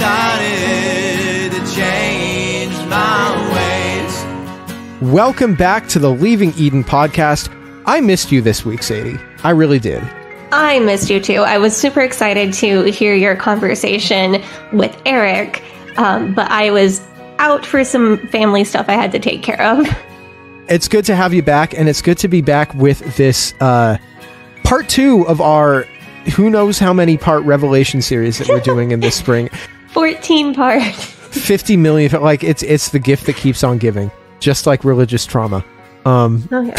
decided to change my ways. Welcome back to the Leaving Eden podcast. I missed you this week, Sadie. I really did. I missed you too. I was super excited to hear your conversation with Eric, but I was out for some family stuff I had to take care of. It's good to have you back, and it's good to be back with this part 2 of our who knows how many part Revelation series that we're doing in this spring. 14 part. 50 million. Like, it's the gift that keeps on giving, just like religious trauma. Okay.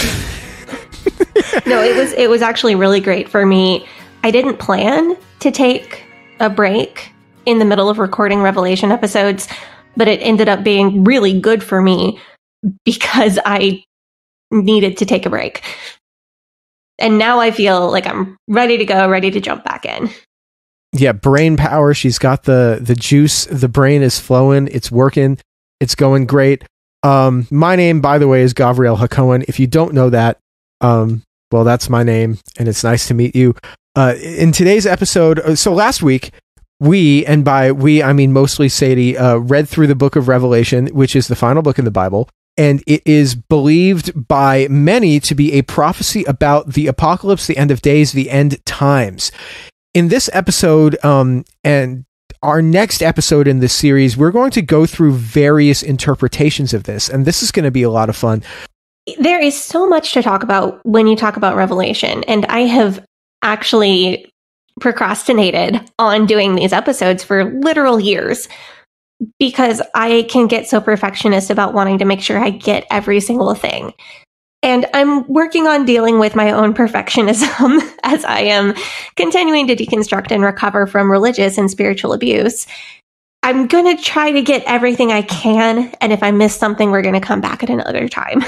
No, it was actually really great for me. I didn't plan to take a break in the middle of recording Revelation episodes, but it ended up being really good for me because I needed to take a break. And now I feel like I'm ready to go, ready to jump back in. Yeah, brain power. She's got the juice. The brain is flowing. It's working. It's going great. My name, by the way, is Gavriel Hakohen. If you don't know that, well, that's my name, and it's nice to meet you. In today's episode, so last week, we, and by we, I mean mostly Sadie, read through the book of Revelation, which is the final book in the Bible, and it is believed by many to be a prophecy about the apocalypse, the end of days, the end times. In this episode, and our next episode in this series, we're going to go through various interpretations of this, and this is going to be a lot of fun. There is so much to talk about when you talk about Revelation, and I have actually procrastinated on doing these episodes for literal years because I can get so perfectionist about wanting to make sure I get every single thing. And I'm working on dealing with my own perfectionism as I am continuing to deconstruct and recover from religious and spiritual abuse. I'm going to try to get everything I can, and if I miss something, we're going to come back at another time.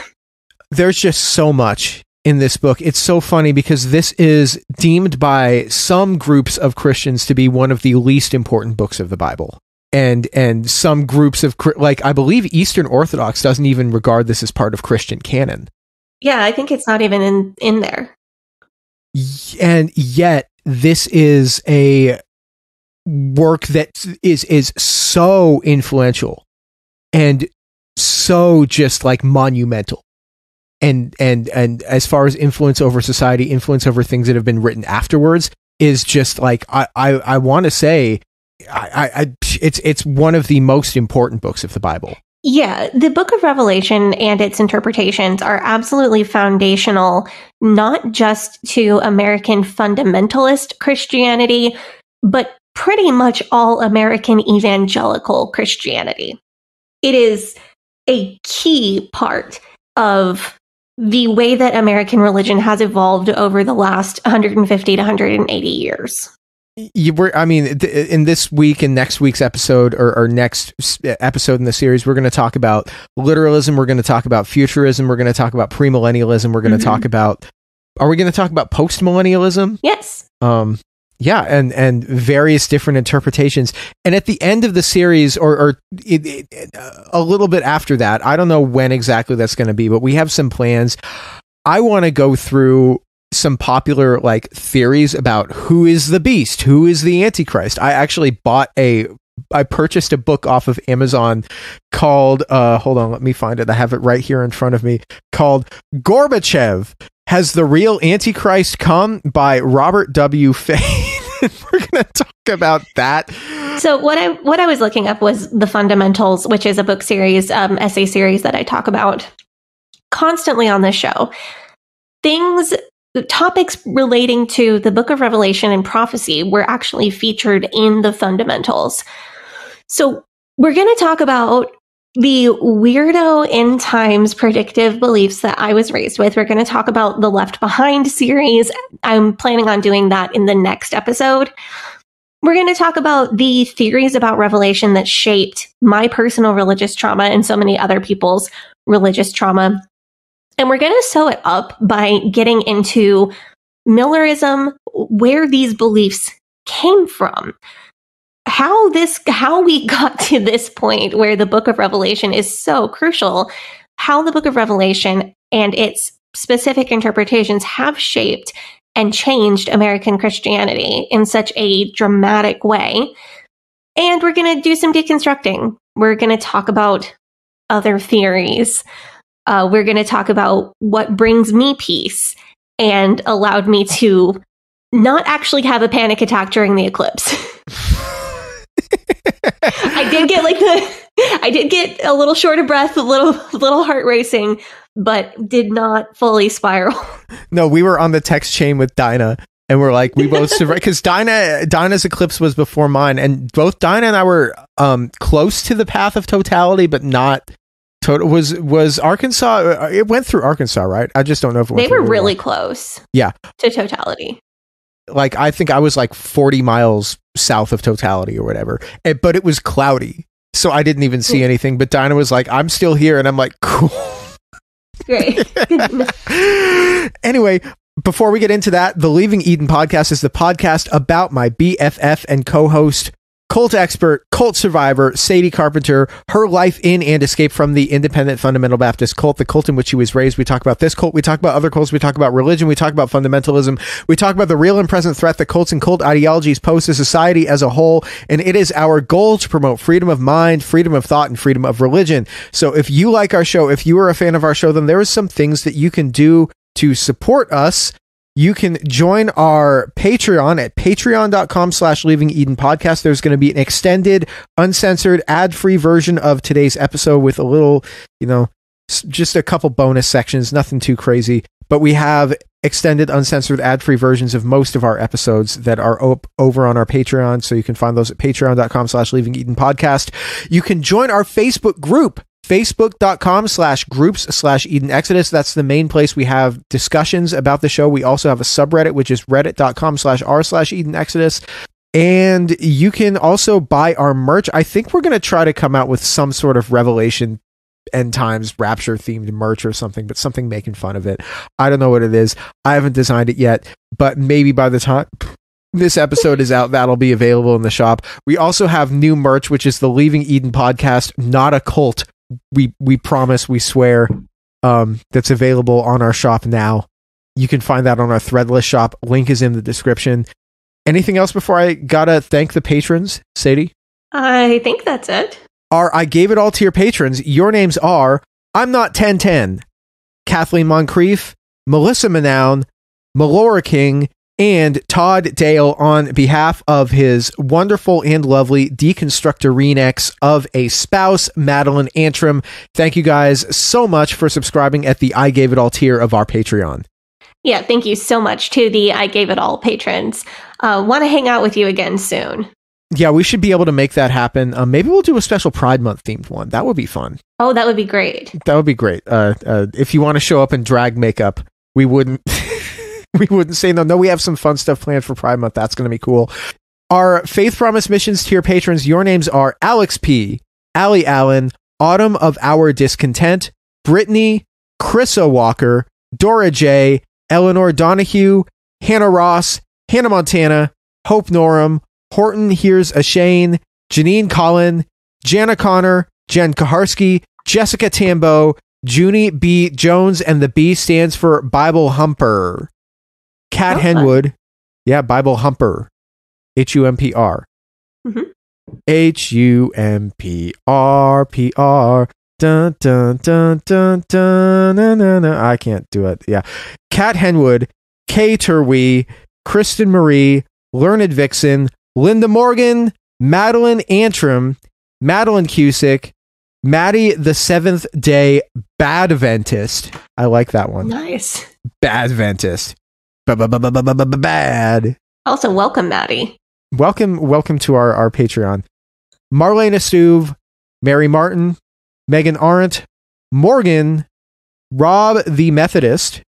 There's just so much in this book. It's so funny because this is deemed by some groups of Christians to be one of the least important books of the Bible. And some groups of, like, I believe Eastern Orthodox doesn't even regard this as part of Christian canon. Yeah, I think it's not even in there. And yet, this is a work that is so influential and so just like monumental. And as far as influence over society, influence over things that have been written afterwards is just like, I want to say, it's one of the most important books of the Bible. Yeah, the book of Revelation and its interpretations are absolutely foundational, not just to American fundamentalist Christianity, but pretty much all American evangelical Christianity. It is a key part of the way that American religion has evolved over the last 150 to 180 years. In this week and next week's episode, or next episode in the series, we're going to talk about literalism. We're going to talk about futurism. We're going to talk about premillennialism. We're going to talk about, are we going to talk about postmillennialism? Yes. Yeah, and various different interpretations. And at the end of the series, or a little bit after that, I don't know when exactly that's going to be, but we have some plans. I want to go through some popular like theories about who is the beast, who is the Antichrist. I actually I purchased a book off of Amazon called, hold on, let me find it. I have it right here in front of me, called Gorbachev, Has the Real Antichrist Come? By Robert W. Fay. We're going to talk about that. So what I was looking up was The Fundamentals, which is a book series, essay series that I talk about constantly on this show. Topics relating to the book of Revelation and prophecy were actually featured in The Fundamentals. So we're going to talk about the weirdo end times predictive beliefs that I was raised with. We're going to talk about the Left Behind series. I'm planning on doing that in the next episode. We're going to talk about the theories about Revelation that shaped my personal religious trauma and so many other people's religious trauma. And we're going to sew it up by getting into Millerism, where these beliefs came from, how we got to this point where the book of Revelation is so crucial, how the book of Revelation and its specific interpretations have shaped and changed American Christianity in such a dramatic way. And we're going to do some deconstructing. We're going to talk about other theories. We're going to talk about what brings me peace and allowed me to not actually have a panic attack during the eclipse. I did get a little short of breath, a little heart racing, but did not fully spiral. No, we were on the text chain with Dinah, and we're like, we both survived because Dinah's eclipse was before mine, and both Dinah and I were close to the path of totality, but not total. Was Arkansas? It went through Arkansas, right? I just don't know if it went. They were really close. Yeah, to totality. Like, I think I was like 40 miles south of totality or whatever, but it was cloudy, so I didn't even see anything. But Dinah was like, I'm still here, and I'm like, cool. Great. Anyway, before we get into that, the Leaving Eden podcast is the podcast about my BFF and co-host, cult expert, cult survivor, Sadie Carpenter, her life in and escape from the independent fundamental Baptist cult, the cult in which she was raised. We talk about this cult, we talk about other cults, we talk about religion, we talk about fundamentalism, we talk about the real and present threat that cults and cult ideologies pose to society as a whole, and it is our goal to promote freedom of mind, freedom of thought, and freedom of religion. So if you like our show, if you are a fan of our show, then there is some things that you can do to support us. You can join our Patreon at patreon.com/Leaving Eden podcast. There's going to be an extended, uncensored, ad-free version of today's episode with a little, just a couple bonus sections, nothing too crazy. But we have extended, uncensored, ad-free versions of most of our episodes that are over on our Patreon. So you can find those at patreon.com/Leaving Eden podcast. You can join our Facebook group, facebook.com/groups/Eden Exodus. That's the main place we have discussions about the show. We also have a subreddit, which is reddit.com/r/Eden Exodus. And you can also buy our merch. I think we're going to try to come out with some sort of Revelation End Times Rapture themed merch or something, but something making fun of it. I don't know what it is. I haven't designed it yet, but maybe by the time this episode is out, that'll be available in the shop. We also have new merch, which is the Leaving Eden podcast, not a cult. We promise, we swear, that's available on our shop now. You can find that on our Threadless shop. Link is in the description. Anything else before I gotta thank the patrons, Sadie? I think that's it. I gave it all to your patrons. Your names are I'm Not 1010, Kathleen Moncrief, Melissa Manown, Melora King, and Todd Dale on behalf of his wonderful and lovely deconstructor-renex of a spouse, Madeline Antrim. Thank you guys so much for subscribing at the I Gave It All tier of our Patreon. Yeah, thank you so much to the I Gave It All patrons. Want to hang out with you again soon. Yeah, we should be able to make that happen. Maybe we'll do a special Pride Month themed one. That would be fun. Oh, that would be great. That would be great. If you want to show up in drag makeup, we wouldn't... We wouldn't say no. No, we have some fun stuff planned for Pride Month. That's going to be cool. Our Faith Promise Missions tier patrons, your names are Alex P., Allie Allen, Autumn of Our Discontent, Brittany, Chrissa Walker, Dora J., Eleanor Donahue, Hannah Ross, Hannah Montana, Hope Norum, Horton Here's a Shane, Janine Collin, Jana Connor, Jen Kaharski, Jessica Tambo, Junie B. Jones, and the B stands for Bible Humper. Kat Henwood, yeah, Bible Humper, Humpr, Humpr, dun dun dun dun dun. I can't do it. Yeah, Kat Henwood, Kay Turwee, Kristen Marie, Learned Vixen, Linda Morgan, Madeline Antrim, Madeline Cusick, Maddie the Seventh Day Badventist. I like that one. Nice. Badventist. Bad. Also, welcome, Maddie. Welcome to our Patreon. Marlena Stuve, Mary Martin, Megan Arendt, Morgan, Rob the Methodist,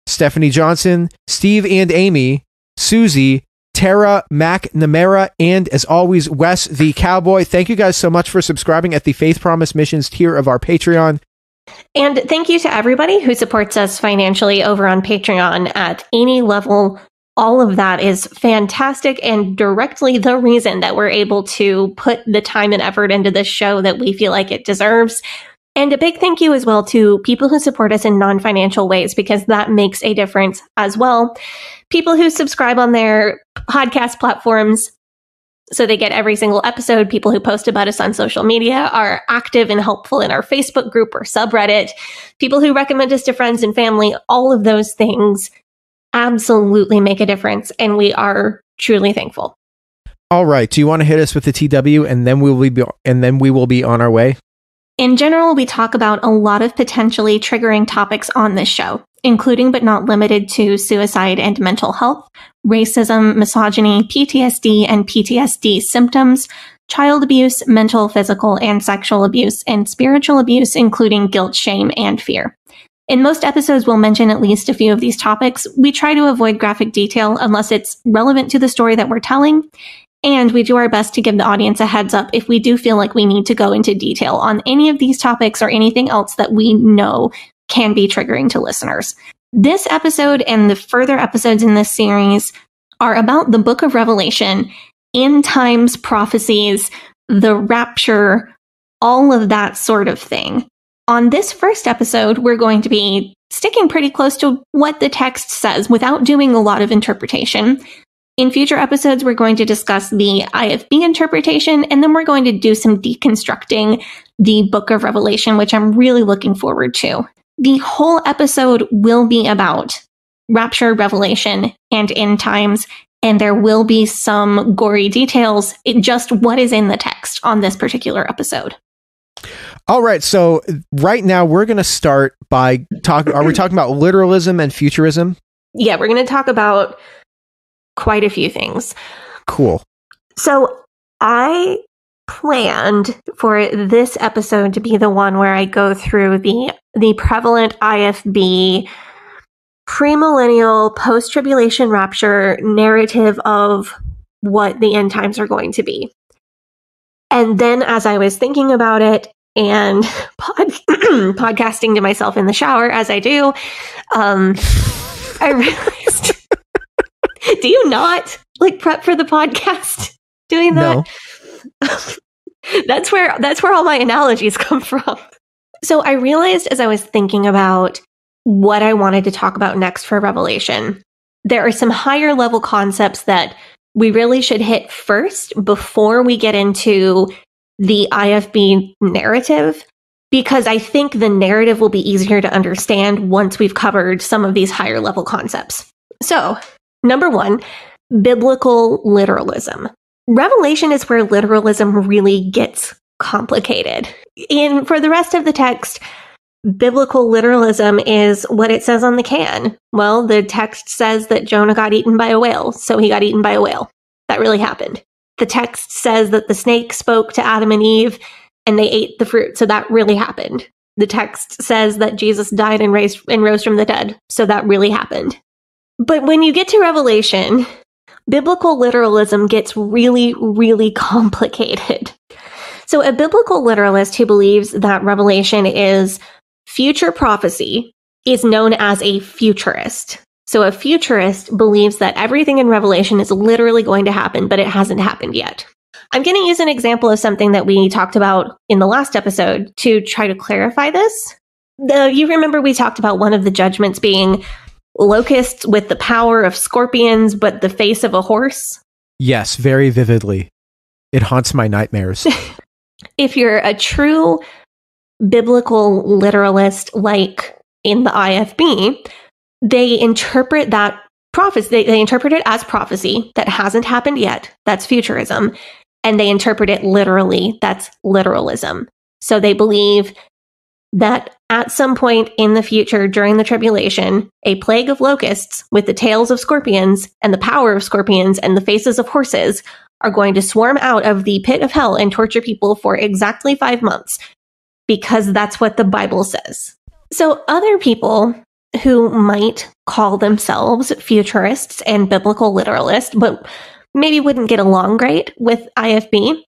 Stephanie Johnson, Steve and Amy, Susie, Tara McNamara, and as always, Wes the Cowboy. Thank you guys so much for subscribing at the Faith Promise Missions tier of our Patreon. And thank you to everybody who supports us financially over on Patreon at any level. All of that is fantastic and directly the reason that we're able to put the time and effort into this show that we feel like it deserves. And a big thank you as well to people who support us in non-financial ways, because that makes a difference as well. People who subscribe on their podcast platforms, So they get every single episode. People who post about us on social media are active and helpful in our Facebook group or subreddit. People who recommend us to friends and family, all of those things absolutely make a difference. And we are truly thankful. All right. Do you want to hit us with the TW and then we will be on our way? In general, we talk about a lot of potentially triggering topics on this show, including but not limited to suicide and mental health, racism, misogyny, PTSD and PTSD symptoms, child abuse, mental, physical, and sexual abuse, and spiritual abuse, including guilt, shame, and fear. In most episodes, we'll mention at least a few of these topics. We try to avoid graphic detail unless it's relevant to the story that we're telling. And we do our best to give the audience a heads up if we do feel like we need to go into detail on any of these topics or anything else that we know can be triggering to listeners. This episode and the further episodes in this series are about the book of Revelation, end times prophecies, the rapture, all of that sort of thing. On this first episode, we're going to be sticking pretty close to what the text says without doing a lot of interpretation. In future episodes, we're going to discuss the IFB interpretation, and then we're going to do some deconstructing the book of Revelation, which I'm really looking forward to. The whole episode will be about Rapture, Revelation, and end times, and there will be some gory details, just what is in the text on this particular episode. All right. So right now we're going to start by are we talking about literalism and futurism? Yeah, we're going to talk about quite a few things. Cool. So I planned for this episode to be the one where I go through the prevalent IFB premillennial post-tribulation rapture narrative of what the end times are going to be. And then as I was thinking about it and podcasting to myself in the shower as I do, I realized do you not prep for the podcast doing that? No. That's where all my analogies come from. So I realized as I was thinking about what I wanted to talk about next for Revelation, there are some higher level concepts that we really should hit first before we get into the IFB narrative, because I think the narrative will be easier to understand once we've covered some of these higher level concepts. So, number one, biblical literalism. Revelation is where literalism really gets complicated. And for the rest of the text, biblical literalism is what it says on the can. Well, the text says that Jonah got eaten by a whale, so he got eaten by a whale. That really happened. The text says that the snake spoke to Adam and Eve, and they ate the fruit, so that really happened. The text says that Jesus died and rose from the dead, so that really happened. But when you get to Revelation, biblical literalism gets really, really complicated. So a biblical literalist who believes that Revelation is future prophecy is known as a futurist. So a futurist believes that everything in Revelation is literally going to happen, but it hasn't happened yet. I'm going to use an example of something that we talked about in the last episode to try to clarify this. You remember we talked about one of the judgments being locusts with the power of scorpions, but the face of a horse? Yes, very vividly. It haunts my nightmares. If you're a true biblical literalist, like in the IFB, they interpret that prophecy. They interpret it as prophecy that hasn't happened yet. That's futurism. And they interpret it literally. That's literalism. So they believe that at some point in the future, during the tribulation, a plague of locusts with the tails of scorpions and the power of scorpions and the faces of horses are going to swarm out of the pit of hell and torture people for exactly 5 months, because that's what the Bible says. So other people who might call themselves futurists and biblical literalists, but maybe wouldn't get along great with IFB,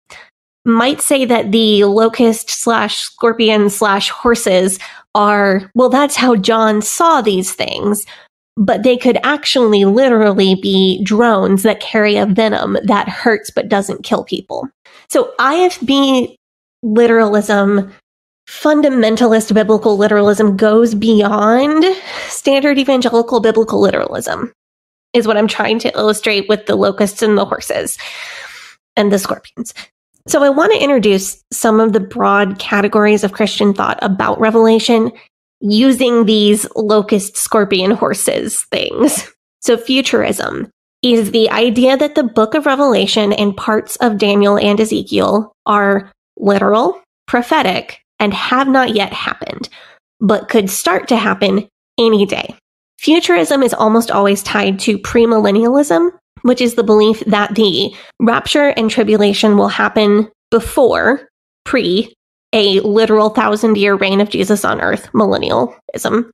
might say that the locust/scorpion/horses are, well, that's how John saw these things, but they could actually literally be drones that carry a venom that hurts but doesn't kill people. So IFB literalism, fundamentalist biblical literalism, goes beyond standard evangelical biblical literalism, is what I'm trying to illustrate with the locusts and the horses. and the scorpions. So I want to introduce some of the broad categories of Christian thought about Revelation using these locust scorpion horses things. So futurism is the idea that the book of Revelation and parts of Daniel and Ezekiel are literal, prophetic, and have not yet happened, but could start to happen any day. Futurism is almost always tied to premillennialism, which is the belief that the rapture and tribulation will happen before, a literal 1,000-year reign of Jesus on earth, millennialism,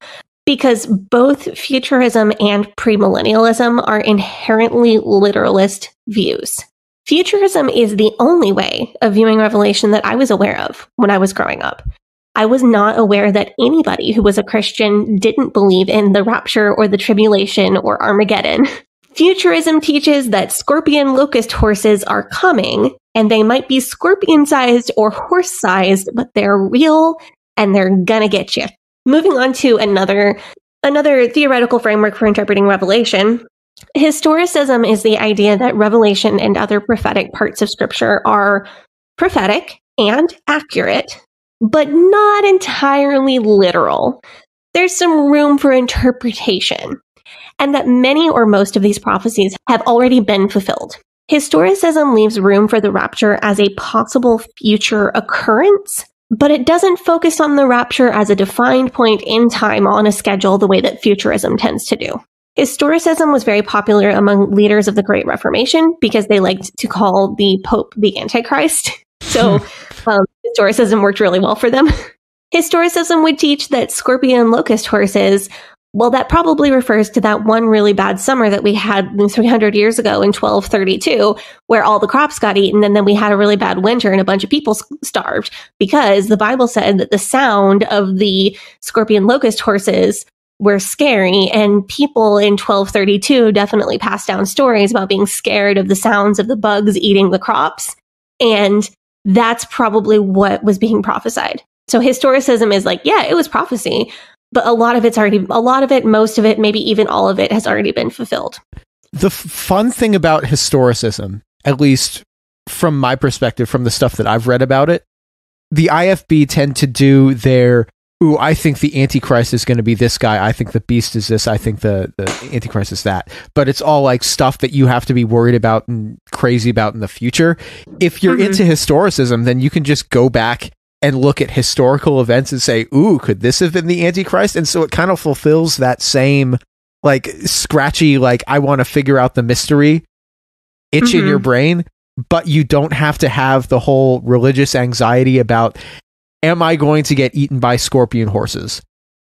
because both futurism and premillennialism are inherently literalist views. Futurism is the only way of viewing Revelation that I was aware of when I was growing up. I was not aware that anybody who was a Christian didn't believe in the rapture or the tribulation or Armageddon. Futurism teaches that scorpion locust horses are coming, and they might be scorpion-sized or horse-sized, but they're real and they're gonna get you. Moving on to another theoretical framework for interpreting Revelation, historicism is the idea that Revelation and other prophetic parts of Scripture are prophetic and accurate, but not entirely literal. There's some room for interpretation, and that many or most of these prophecies have already been fulfilled. Historicism leaves room for the rapture as a possible future occurrence, but it doesn't focus on the rapture as a defined point in time on a schedule the way that futurism tends to do. Historicism was very popular among leaders of the Great Reformation because they liked to call the Pope the Antichrist. So historicism worked really well for them. Historicism would teach that scorpion locust horses, well, that probably refers to that one really bad summer that we had 300 years ago in 1232, where all the crops got eaten, and then we had a really bad winter and a bunch of people starved, because the Bible said that the sound of the scorpion locust horses were scary, and people in 1232 definitely passed down stories about being scared of the sounds of the bugs eating the crops, and that's probably what was being prophesied. So historicism is like, yeah, it was prophecy, but most of it, maybe even all of it has already been fulfilled. The fun thing about historicism, at least from my perspective, from the stuff that I've read about it, the IFB tend to do their, I think the Antichrist is going to be this guy. I think the beast is this. I think the Antichrist is that. But it's all like stuff that you have to be worried about and crazy about in the future. If you're into historicism, then you can just go back and look at historical events and say, could this have been the Antichrist? And so it kind of fulfills that same, like, scratchy, like, I want to figure out the mystery itch in your brain, but you don't have to have the whole religious anxiety about, am I going to get eaten by scorpion horses?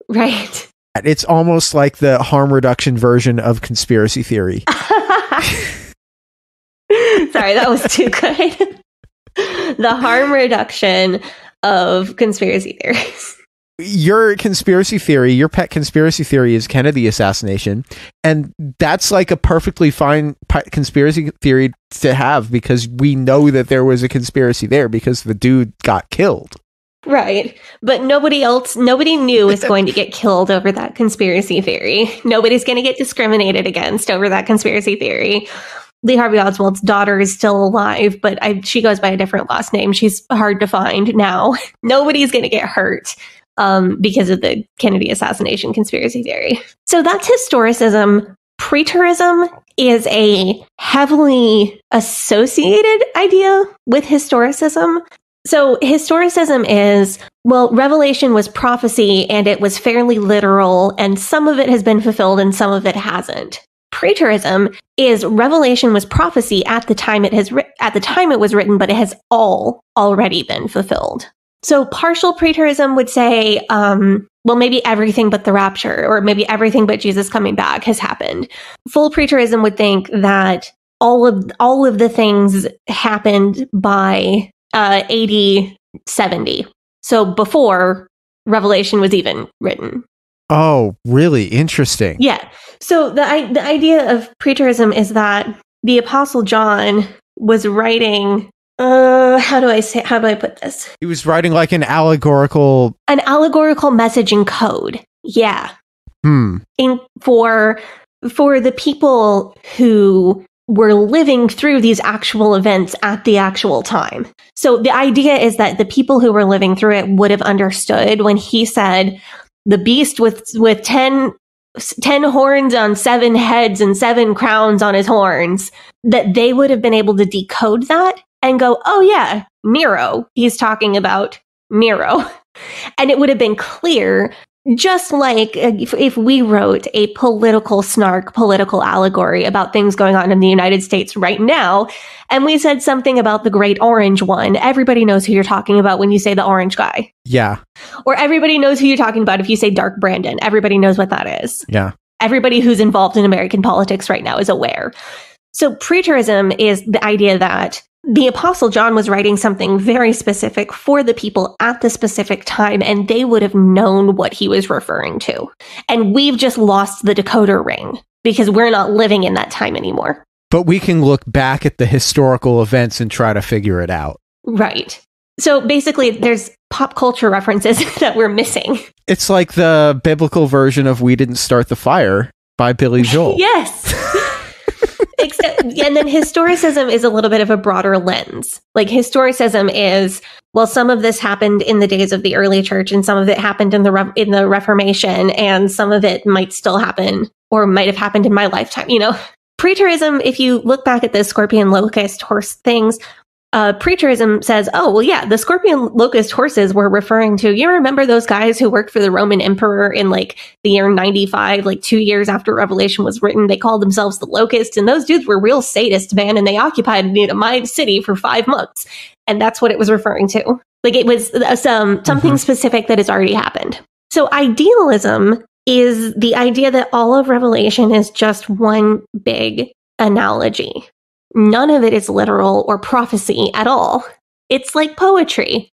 Right. It's almost like the harm reduction version of conspiracy theory. Sorry, that was too good. The harm reduction of conspiracy theories. Your conspiracy theory, your pet conspiracy theory is Kennedy assassination. And that's like a perfectly fine conspiracy theory to have, because we know that there was a conspiracy there because the dude got killed. Right. But nobody knew is going to get killed over that conspiracy theory. Nobody's going to get discriminated against over that conspiracy theory. Lee Harvey Oswald's daughter is still alive, but she goes by a different last name. She's hard to find now. Nobody's going to get hurt because of the Kennedy assassination conspiracy theory. So that's historicism. Preterism is a heavily associated idea with historicism. So historicism is, well, Revelation was prophecy and it was fairly literal, and some of it has been fulfilled and some of it hasn't. Preterism is Revelation was prophecy at the time it was written, but it has already been fulfilled. So partial preterism would say, well, maybe everything but the rapture, or maybe everything but Jesus coming back has happened. Full preterism would think that all of the things happened by AD 70. So before Revelation was even written. Oh, really? Interesting. Yeah. So the idea of preterism is that the Apostle John was writing, how do I put this? He was writing like an allegorical messaging code. Yeah. For the people who were living through these actual events at the actual time. So the idea is that the people who were living through it would have understood when he said the beast with 10 horns on 7 heads and 7 crowns on his horns, that they would have been able to decode that and go, oh yeah, Nero, he's talking about Nero. And it would have been clear, just like if we wrote a political snark, political allegory about things going on in the United States right now, and we said something about the Great Orange One, everybody knows who you're talking about when you say the orange guy. Yeah. Or everybody knows who you're talking about if you say Dark Brandon. Everybody knows what that is. Yeah. Everybody who's involved in American politics right now is aware. So preterism is the idea that the Apostle John was writing something very specific for the people at the specific time, and they would have known what he was referring to. And we've just lost the decoder ring because we're not living in that time anymore. But we can look back at the historical events and try to figure it out. Right. So basically, there's pop culture references that we're missing. It's like the biblical version of We Didn't Start the Fire by Billy Joel. Yes. And then historicism is a little bit of a broader lens. Like historicism is, well, some of this happened in the days of the early church, and some of it happened in the Reformation, and some of it might still happen or might have happened in my lifetime. You know, preterism, if you look back at the scorpion locust horse things, preterism says, oh, well, yeah, the scorpion locust horses were referring to, you remember those guys who worked for the Roman emperor in like the year 95, like 2 years after Revelation was written, they called themselves the locusts, and those dudes were real sadists, man, and they occupied, you know, my city for 5 months. And that's what it was referring to. Like it was something specific that has already happened. So idealism is the idea that all of Revelation is just one big analogy. None of it is literal or prophecy at all. It's like poetry.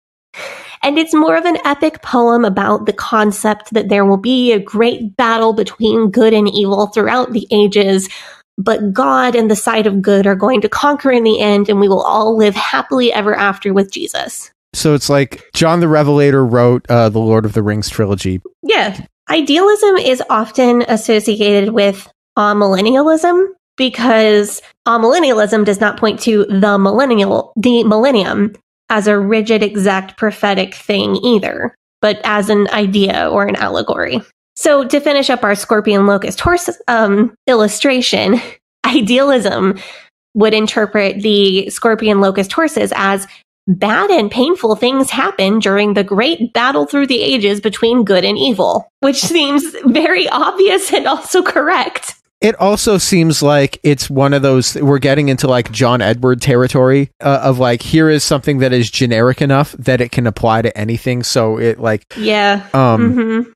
And it's more of an epic poem about the concept that there will be a great battle between good and evil throughout the ages, but God and the side of good are going to conquer in the end, and we will all live happily ever after with Jesus. So it's like John the Revelator wrote the Lord of the Rings trilogy. Yeah. Idealism is often associated with amillennialism, because amillennialism does not point to the millennium as a rigid, exact prophetic thing either, but as an idea or an allegory. So to finish up our scorpion locust horse illustration, idealism would interpret the scorpion locust horses as bad and painful things happen during the great battle through the ages between good and evil, which seems very obvious and also correct. It also seems like it's one of those, we're getting into like John Edward territory of like, here is something that is generic enough that it can apply to anything. So it like, One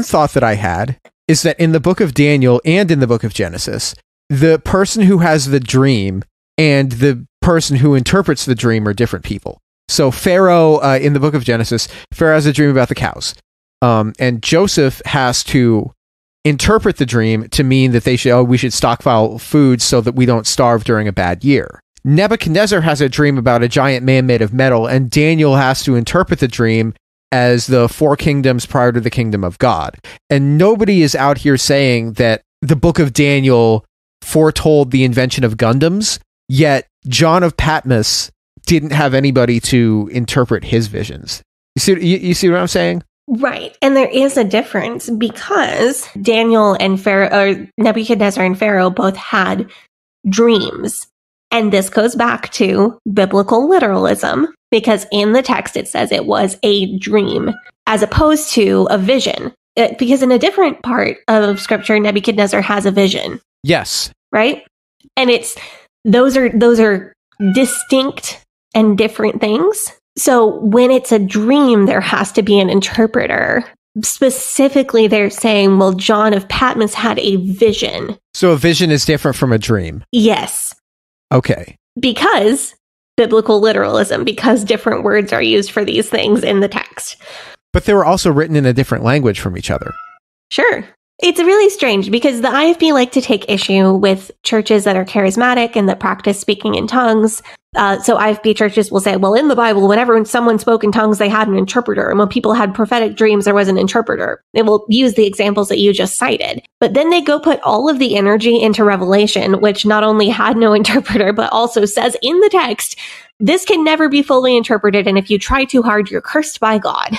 thought that I had is that in the book of Daniel and in the book of Genesis, the person who has the dream and the person who interprets the dream are different people. So Pharaoh, in the book of Genesis, Pharaoh has a dream about the cows. And Joseph has to interpret the dream to mean that we should stockpile food so that we don't starve during a bad year. Nebuchadnezzar has a dream about a giant man made of metal, and Daniel has to interpret the dream as the 4 kingdoms prior to the kingdom of God. And nobody is out here saying that the book of Daniel foretold the invention of Gundams, yet John of Patmos didn't have anybody to interpret his visions. You see what I'm saying? Right. And there is a difference because Daniel and Nebuchadnezzar and Pharaoh both had dreams. And this goes back to biblical literalism, because in the text it says it was a dream as opposed to a vision. Because in a different part of scripture, Nebuchadnezzar has a vision. Yes. Right? And those are distinct and different things. So when it's a dream, there has to be an interpreter. Specifically, they're saying, well, John of Patmos had a vision. So a vision is different from a dream? Yes. Okay. Because biblical literalism, because different words are used for these things in the text. But they were also written in a different language from each other. Sure. It's really strange because the IFB like to take issue with churches that are charismatic and that practice speaking in tongues. So IFB churches will say, well, in the Bible, whenever someone spoke in tongues, they had an interpreter. And when people had prophetic dreams, there was an interpreter. They will use the examples that you just cited. But then they go put all of the energy into Revelation, which not only had no interpreter, but also says in the text, this can never be fully interpreted. And if you try too hard, you're cursed by God.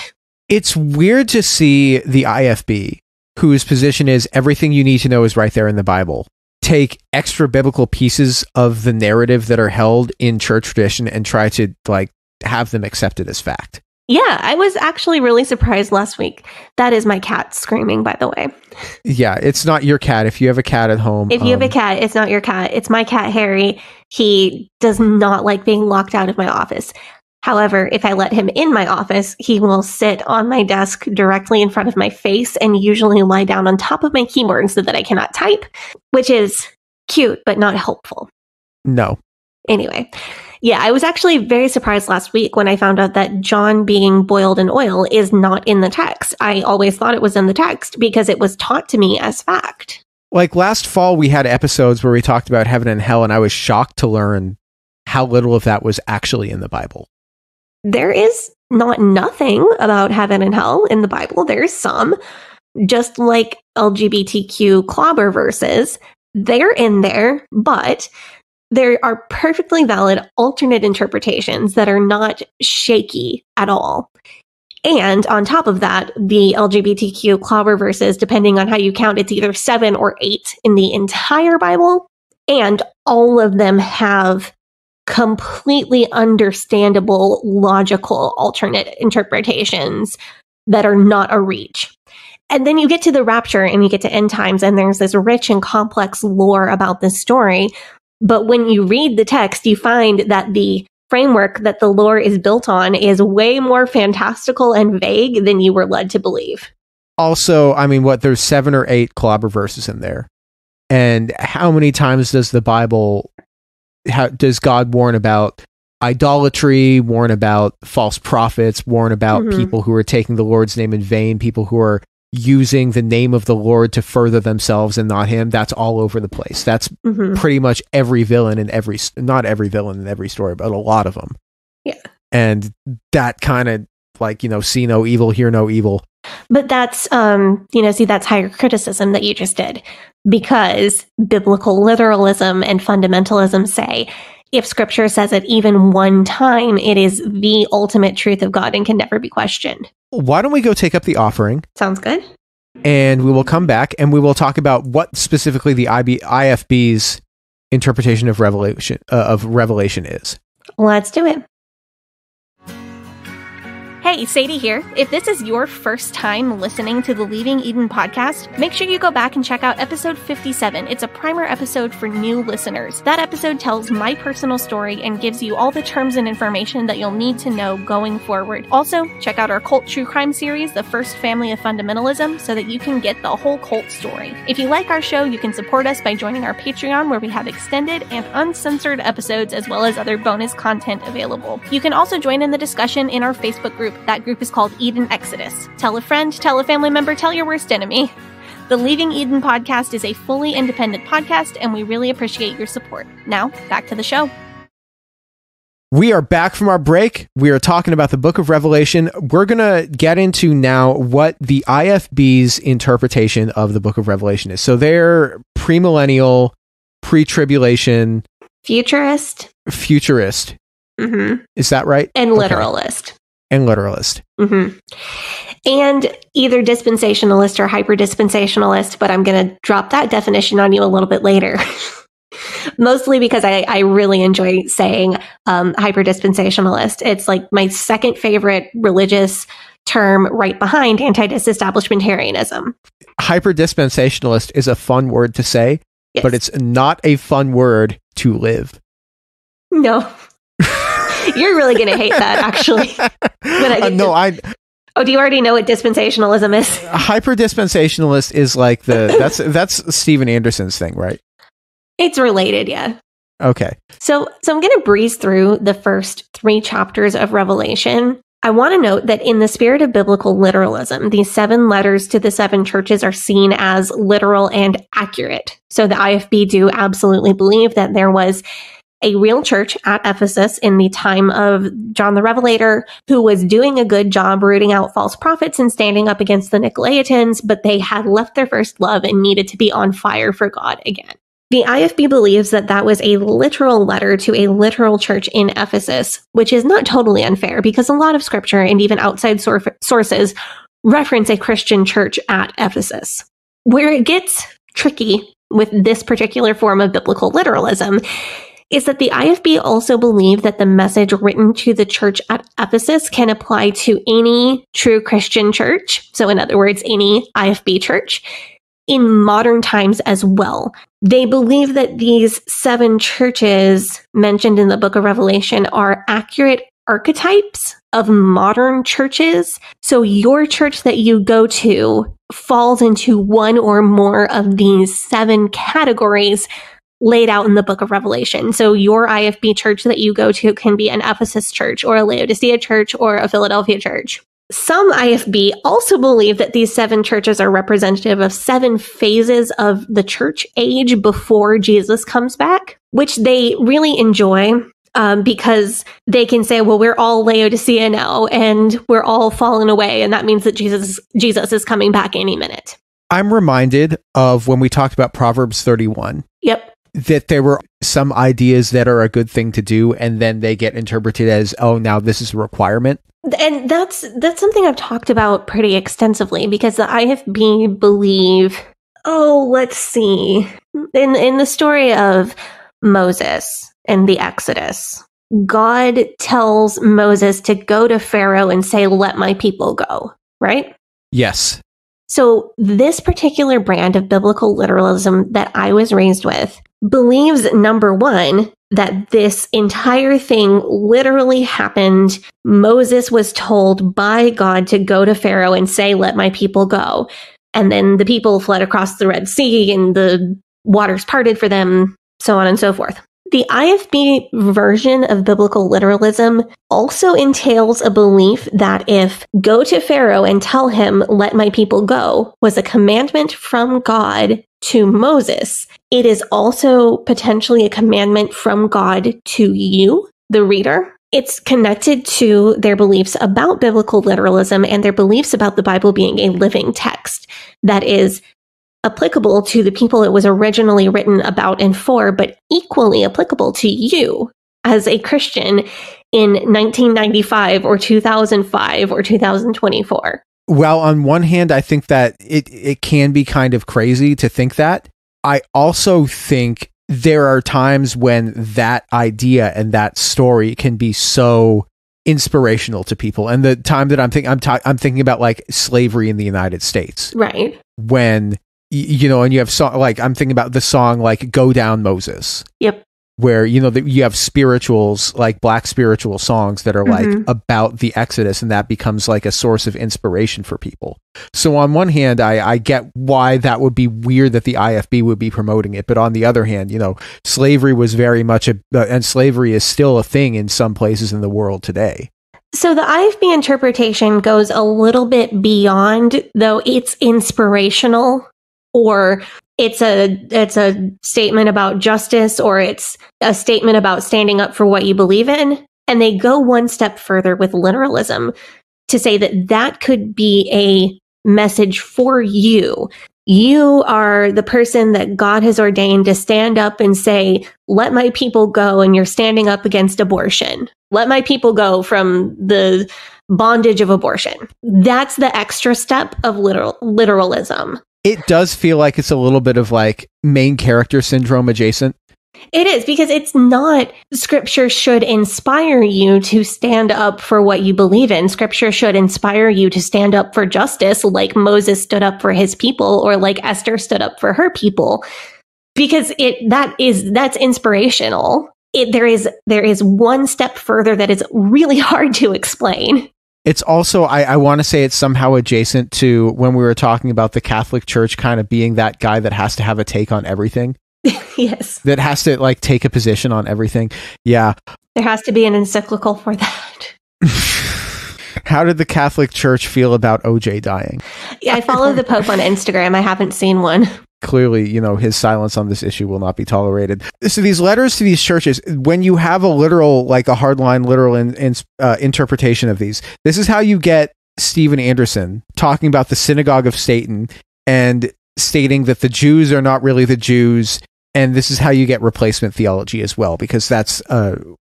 It's weird to see the IFB, whose position is everything you need to know is right there in the Bible, take extra biblical pieces of the narrative that are held in church tradition and try to like have them accepted as fact. Yeah, I was actually really surprised last week. That is my cat screaming, by the way. Yeah, it's not your cat. If you have a cat at home. If you have a cat, it's not your cat. It's my cat, Harry. He does not like being locked out of my office. However, if I let him in my office, he will sit on my desk directly in front of my face and usually lie down on top of my keyboard so that I cannot type, which is cute, but not helpful. No. Anyway, yeah, I was actually very surprised last week when I found out that John being boiled in oil is not in the text. I always thought it was in the text because it was taught to me as fact. Like last fall, we had episodes where we talked about heaven and hell, and I was shocked to learn how little of that was actually in the Bible. There is nothing about heaven and hell in the Bible. There's some, just like LGBTQ clobber verses. They're in there, but there are perfectly valid alternate interpretations that are not shaky at all. And on top of that, the LGBTQ clobber verses, depending on how you count, it's either 7 or 8 in the entire Bible. And all of them have completely understandable, logical, alternate interpretations that are not a reach. And then you get to the rapture and you get to end times, and there's this rich and complex lore about this story. But when you read the text, you find that the framework that the lore is built on is way more fantastical and vague than you were led to believe. Also, I mean, there's 7 or 8 clobber verses in there. And how many times does the Bible, does God warn about idolatry, warn about false prophets, warn about people who are taking the Lord's name in vain, people who are using the name of the Lord to further themselves and not him? That's all over the place. That's pretty much every villain in every, not every villain in every story, but a lot of them. Yeah. And that kind of like, see no evil, hear no evil. But that's, that's higher criticism that you just did, because biblical literalism and fundamentalism say if scripture says it even one time, it is the ultimate truth of God and can never be questioned. Why don't we go take up the offering? Sounds good. And we will come back and we will talk about what specifically the IFB's interpretation of Revelation is. Let's do it. Hey, Sadie here. If this is your first time listening to the Leaving Eden podcast, make sure you go back and check out episode 57. It's a primer episode for new listeners. That episode tells my personal story and gives you all the terms and information that you'll need to know going forward. Also, check out our cult true crime series, The First Family of Fundamentalism, so that you can get the whole cult story. If you like our show, you can support us by joining our Patreon, where we have extended and uncensored episodes as well as other bonus content available. You can also join in the discussion in our Facebook group. That group is called Eden Exodus. Tell a friend, tell a family member, tell your worst enemy. The Leaving Eden podcast is a fully independent podcast, and we really appreciate your support. Now, back to the show. We are back from our break. We are talking about the book of Revelation. We're going to get into now what the IFB's interpretation of the book of Revelation is. So they're premillennial, pre-tribulation, futurist. Mm-hmm. Is that right? And literalist. Okay. And literalist. Mm-hmm. And either dispensationalist or hyper-dispensationalist, but I'm going to drop that definition on you a little bit later. Mostly because I really enjoy saying hyper-dispensationalist. It's like my second favorite religious term right behind anti-disestablishmentarianism. Hyper-dispensationalist is a fun word to say, yes, but it's not a fun word to live. No. You're really going to hate that, actually. Oh, do you already know what dispensationalism is? Hyper-dispensationalist is like that's Steven Anderson's thing, right? It's related, yeah. Okay. So I'm going to breeze through the first 3 chapters of Revelation. I want to note that in the spirit of biblical literalism, these 7 letters to the 7 churches are seen as literal and accurate. So the IFB do absolutely believe that there was a real church at Ephesus in the time of John the Revelator who was doing a good job rooting out false prophets and standing up against the Nicolaitans, but they had left their first love and needed to be on fire for God again. The IFB believes that that was a literal letter to a literal church in Ephesus, which is not totally unfair because a lot of scripture and even outside sources reference a Christian church at Ephesus. Where it gets tricky with this particular form of biblical literalism is that the IFB also believe that the message written to the church at Ephesus can apply to any true Christian church. So in other words, any IFB church in modern times as well. They believe that these 7 churches mentioned in the book of Revelation are accurate archetypes of modern churches. So your church that you go to falls into one or more of these 7 categories laid out in the book of Revelation. So your IFB church that you go to can be an Ephesus church or a Laodicea church or a Philadelphia church. Some IFB also believe that these 7 churches are representative of 7 phases of the church age before Jesus comes back, which they really enjoy because they can say, well, we're all Laodicea now and we're all fallen away. And that means that Jesus is coming back any minute. I'm reminded of when we talked about Proverbs 31. Yep. That there were some ideas that are a good thing to do, and then they get interpreted as, oh, now this is a requirement. And that's something I've talked about pretty extensively because the IFB believe, let's see, in the story of Moses and the Exodus, God tells Moses to go to Pharaoh and say, let my people go, right? Yes. So this particular brand of biblical literalism that I was raised with believes, number one, that this entire thing literally happened. Moses was told by God to go to Pharaoh and say, let my people go. And then the people fled across the Red Sea and the waters parted for them, so on and so forth. The IFB version of biblical literalism also entails a belief that if go to Pharaoh and tell him, let my people go, was a commandment from God to Moses, it is also potentially a commandment from God to you, the reader. It's connected to their beliefs about biblical literalism and their beliefs about the Bible being a living text that is applicable to the people it was originally written about and for, but equally applicable to you as a Christian in 1995 or 2005 or 2024. Well, on one hand, I think that it can be kind of crazy to think that. I also think there are times when that idea and that story can be so inspirational to people. And the time that I'm thinking about like slavery in the United States. Right. When and you have I'm thinking about the song like "Go Down Moses." Yep. Where you have spirituals, like Black spiritual songs that are like about the Exodus, and that becomes like a source of inspiration for people. So on one hand, I get why that would be weird that the IFB would be promoting it, but on the other hand, slavery was very much and slavery is still a thing in some places in the world today. So the IFB interpretation goes a little bit beyond, though it's inspirational, or it's a statement about justice, or it's a statement about standing up for what you believe in. And they go one step further with literalism to say that that could be a message for you. You are the person that God has ordained to stand up and say, let my people go, and you're standing up against abortion. Let my people go from the bondage of abortion. That's the extra step of literalism. It does feel like it's a little bit of like main character syndrome adjacent. It is, because it's not scripture should inspire you to stand up for what you believe in. Scripture should inspire you to stand up for justice, like Moses stood up for his people, or like Esther stood up for her people, because that's inspirational. There is one step further that is really hard to explain. It's also, I want to say it's somehow adjacent to when we were talking about the Catholic Church kind of being that guy that has to have a take on everything. Yes. That has to like take a position on everything. Yeah. There has to be an encyclical for that. How did the Catholic Church feel about OJ dying? Yeah, I follow the Pope on Instagram. I haven't seen one. Clearly, his silence on this issue will not be tolerated. So these letters to these churches, when you have a literal, like a hardline literal interpretation of these, this is how you get Stephen Anderson talking about the synagogue of Satan and stating that the Jews are not really the Jews. And this is how you get replacement theology as well, because that's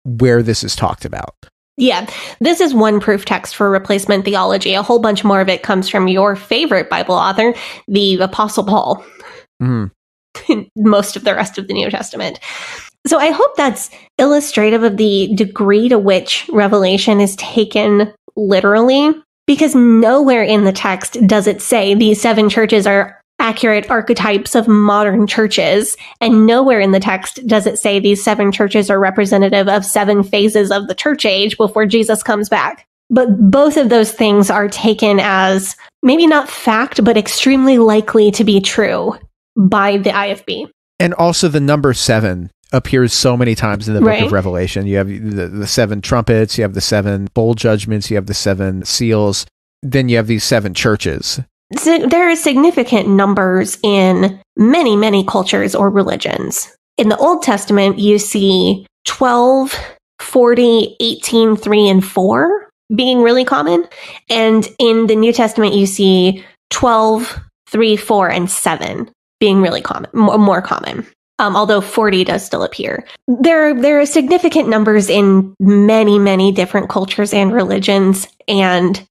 where this is talked about. Yeah, this is one proof text for replacement theology. A whole bunch more of it comes from your favorite Bible author, the Apostle Paul. Most of the rest of the New Testament. So I hope that's illustrative of the degree to which Revelation is taken literally, because nowhere in the text does it say these 7 churches are accurate archetypes of modern churches, and nowhere in the text does it say these 7 churches are representative of 7 phases of the church age before Jesus comes back. But both of those things are taken as maybe not fact, but extremely likely to be true by the IFB. And also the number 7 appears so many times in the book of Revelation. You have the 7 trumpets, you have the 7 bowl judgments, you have the 7 seals, then you have these 7 churches. So there are significant numbers in many, many cultures or religions. In the Old Testament, you see 12, 40, 18, 3, and 4 being really common. And in the New Testament, you see 12, 3, 4, and 7 being really common, more common. Although 40 does still appear. There are significant numbers in many, many different cultures and religions, and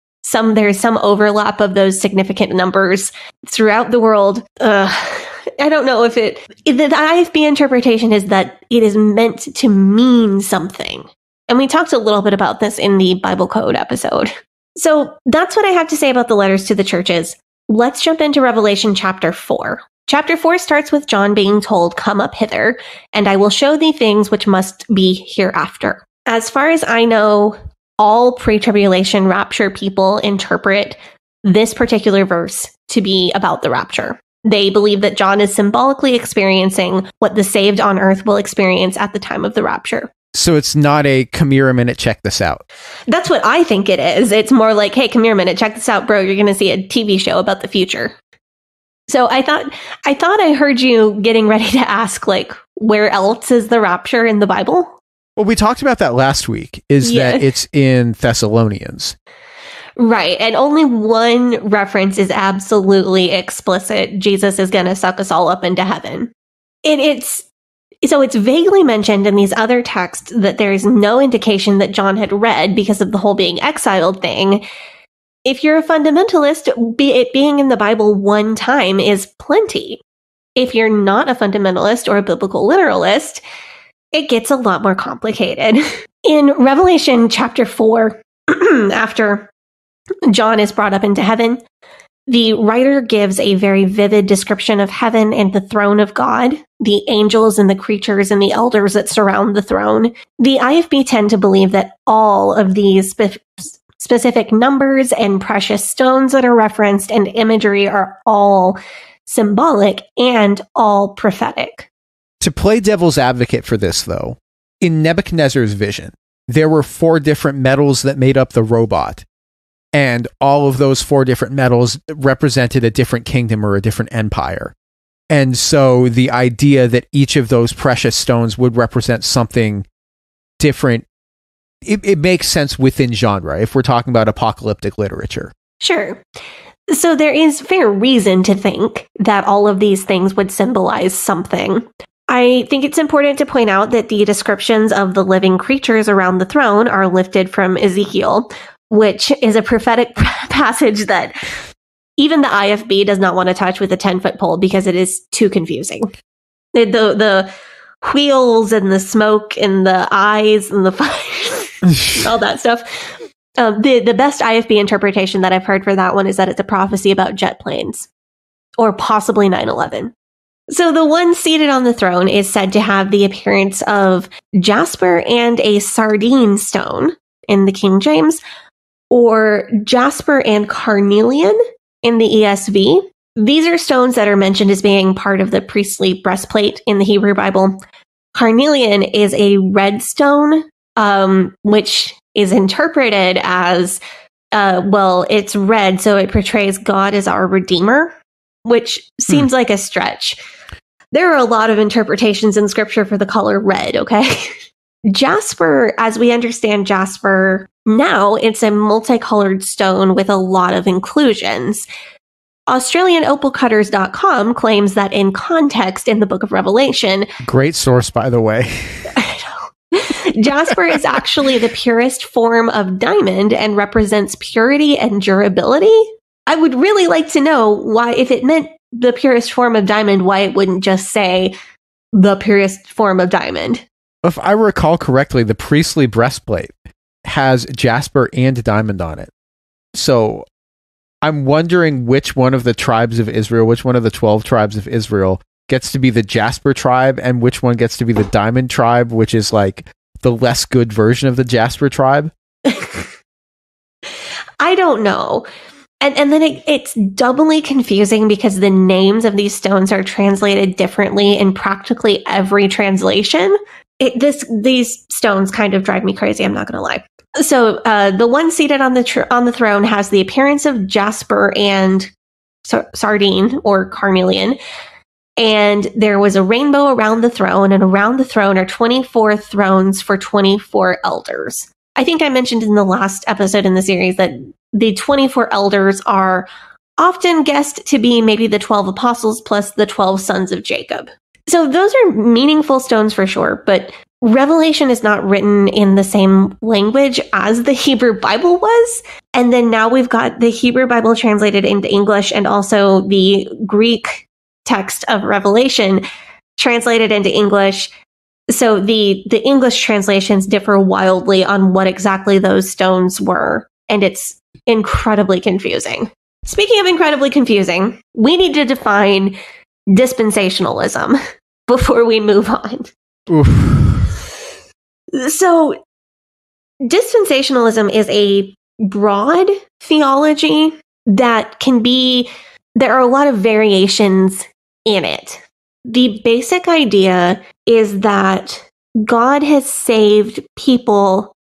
there's some overlap of those significant numbers throughout the world. I don't know if the IFB interpretation is that it is meant to mean something. And we talked a little bit about this in the Bible Code episode. So that's what I have to say about the letters to the churches. Let's jump into Revelation chapter 4. Chapter 4 starts with John being told, "Come up hither, and I will show thee things which must be hereafter." As far as I know, all pre-tribulation rapture people interpret this particular verse to be about the rapture. They believe that John is symbolically experiencing what the saved on earth will experience at the time of the rapture. So it's not a come here a minute, check this out. That's what I think it is. It's more like, hey, come here a minute, check this out, bro. You're going to see a TV show about the future. So I thought I heard you getting ready to ask, like, where else is the rapture in the Bible? Well, we talked about that last week, that it's in Thessalonians. Right. And only one reference is absolutely explicit. Jesus is going to suck us all up into heaven. It's vaguely mentioned in these other texts that there is no indication that John had read because of the whole being exiled thing. If you're a fundamentalist, it being in the Bible one time is plenty. If you're not a fundamentalist or a biblical literalist, it gets a lot more complicated. In Revelation chapter 4, after John is brought up into heaven, the writer gives a very vivid description of heaven and the throne of God, the angels and the creatures and the elders that surround the throne. The IFB tend to believe that all of these specific numbers and precious stones that are referenced and imagery are all symbolic and all prophetic. To play devil's advocate for this, though, in Nebuchadnezzar's vision, there were 4 different metals that made up the robot. And all of those 4 different metals represented a different kingdom or a different empire. And so the idea that each of those precious stones would represent something different, it makes sense within genre if we're talking about apocalyptic literature. Sure. So there is fair reason to think that all of these things would symbolize something. I think it's important to point out that the descriptions of the living creatures around the throne are lifted from Ezekiel, which is a prophetic passage that even the IFB does not want to touch with a 10-foot pole because it is too confusing. The wheels and the smoke and the eyes and the fire, all that stuff. The best IFB interpretation that I've heard for that one is that it's a prophecy about jet planes, or possibly 9/11. So the one seated on the throne is said to have the appearance of jasper and a sardine stone in the King James, or jasper and carnelian in the ESV. These are stones that are mentioned as being part of the priestly breastplate in the Hebrew Bible. Carnelian is a red stone, which is interpreted as well, it's red, so it portrays God as our Redeemer, which seems like a stretch. There are a lot of interpretations in scripture for the color red, okay? Jasper, as we understand jasper now, it's a multicolored stone with a lot of inclusions. AustralianOpalCutters.com claims that in context in the book of Revelation... Great source, by the way. Jasper is actually the purest form of diamond and represents purity and durability. I would really like to know why, if it meant the purest form of diamond, why it wouldn't just say the purest form of diamond. If I recall correctly, the priestly breastplate has jasper and diamond on it. So I'm wondering which one of the tribes of Israel, which one of the 12 tribes of Israel gets to be the jasper tribe and which one gets to be the diamond tribe, which is like the less good version of the jasper tribe. I don't know. And then it's doubly confusing because the names of these stones are translated differently in practically every translation. These stones kind of drive me crazy, I'm not going to lie. So the one seated on the throne has the appearance of jasper and sardine or carnelian. And there was a rainbow around the throne, and around the throne are 24 thrones for 24 elders. I think I mentioned in the last episode in the series that the 24 elders are often guessed to be maybe the 12 apostles plus the 12 sons of Jacob. So those are meaningful stones for sure, but Revelation is not written in the same language as the Hebrew Bible was. And then now we've got the Hebrew Bible translated into English and also the Greek text of Revelation translated into English. So the English translations differ wildly on what exactly those stones were. And it's incredibly confusing. Speaking of incredibly confusing, we need to define dispensationalism before we move on. Oof. So dispensationalism is a broad theology that there are a lot of variations in it. The basic idea is that God has saved people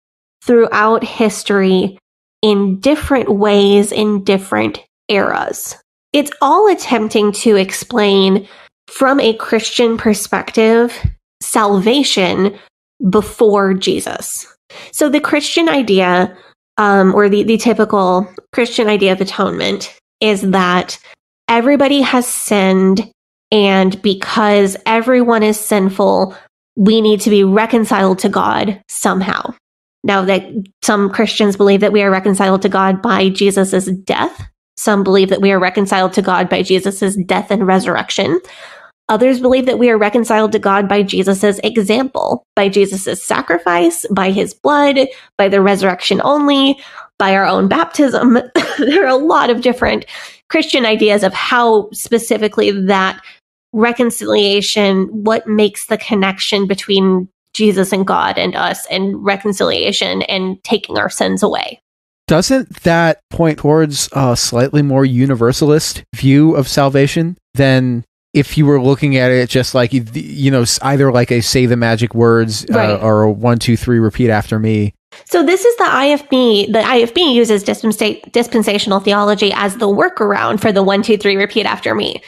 throughout history in different ways in different eras. It's all attempting to explain from a Christian perspective salvation before Jesus. So the Christian idea, or the typical Christian idea of atonement, is that everybody has sinned, and because everyone is sinful, we need to be reconciled to God somehow. Now, that some Christians believe that we are reconciled to God by Jesus' death. Some believe that we are reconciled to God by Jesus' death and resurrection. Others believe that we are reconciled to God by Jesus' example, by Jesus' sacrifice, by his blood, by the resurrection only, by our own baptism. There are a lot of different Christian ideas of how specifically that reconciliation, what makes the connection between Jesus and God and us, and reconciliation and taking our sins away. Doesn't that point towards a slightly more universalist view of salvation than if you were looking at it just like, either like a say the magic words, right, or a 1, 2, 3, repeat after me? So this is the IFB. The IFB uses dispensational theology as the workaround for the 1, 2, 3, repeat after me,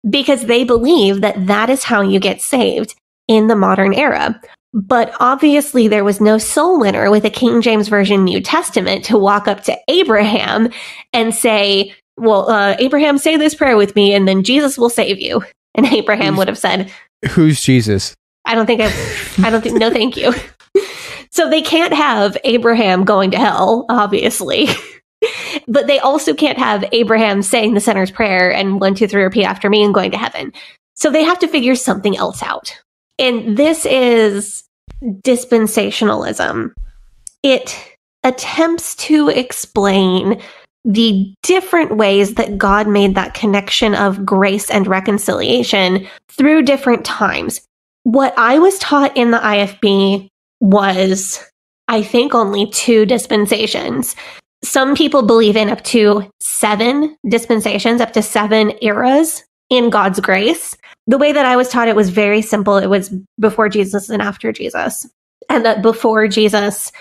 because they believe that that is how you get saved in the modern era. But obviously there was no soul winner with a King James Version New Testament to walk up to Abraham and say, well, Abraham, say this prayer with me, and then Jesus will save you. And Abraham would have said, who's Jesus? no, thank you. So they can't have Abraham going to hell, obviously. But they also can't have Abraham saying the sinner's prayer and 1, 2, 3, repeat after me and going to heaven. So they have to figure something else out. And this is dispensationalism. It attempts to explain the different ways that God made that connection of grace and reconciliation through different times. What I was taught in the IFB was, I think, only 2 dispensations. Some people believe in up to 7 dispensations, up to 7 eras in God's grace. The way that I was taught it was very simple. It was before Jesus and after Jesus. and that before Jesus,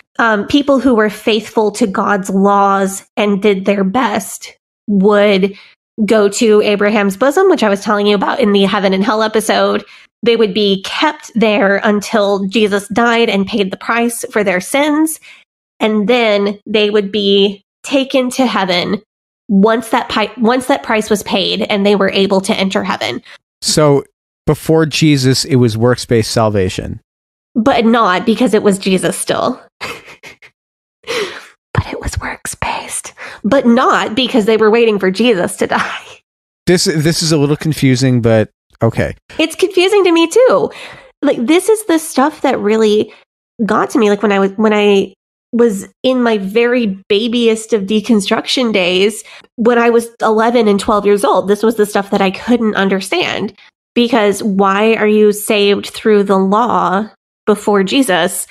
people who were faithful to God's laws and did their best would go to Abraham's bosom, which I was telling you about in the heaven and hell episode. They would be kept there until Jesus died and paid the price for their sins. And then they would be taken to heaven once that price was paid and they were able to enter heaven. So before Jesus, it was works-based salvation. But not because it was Jesus still. But it was works-based. But not because they were waiting for Jesus to die. This is a little confusing, but okay. It's confusing to me too. Like, this is the stuff that really got to me. Like, when I was in my very babyest of deconstruction days, when I was 11 and 12 years old, this was the stuff that I couldn't understand. Because why are you saved through the law before Jesus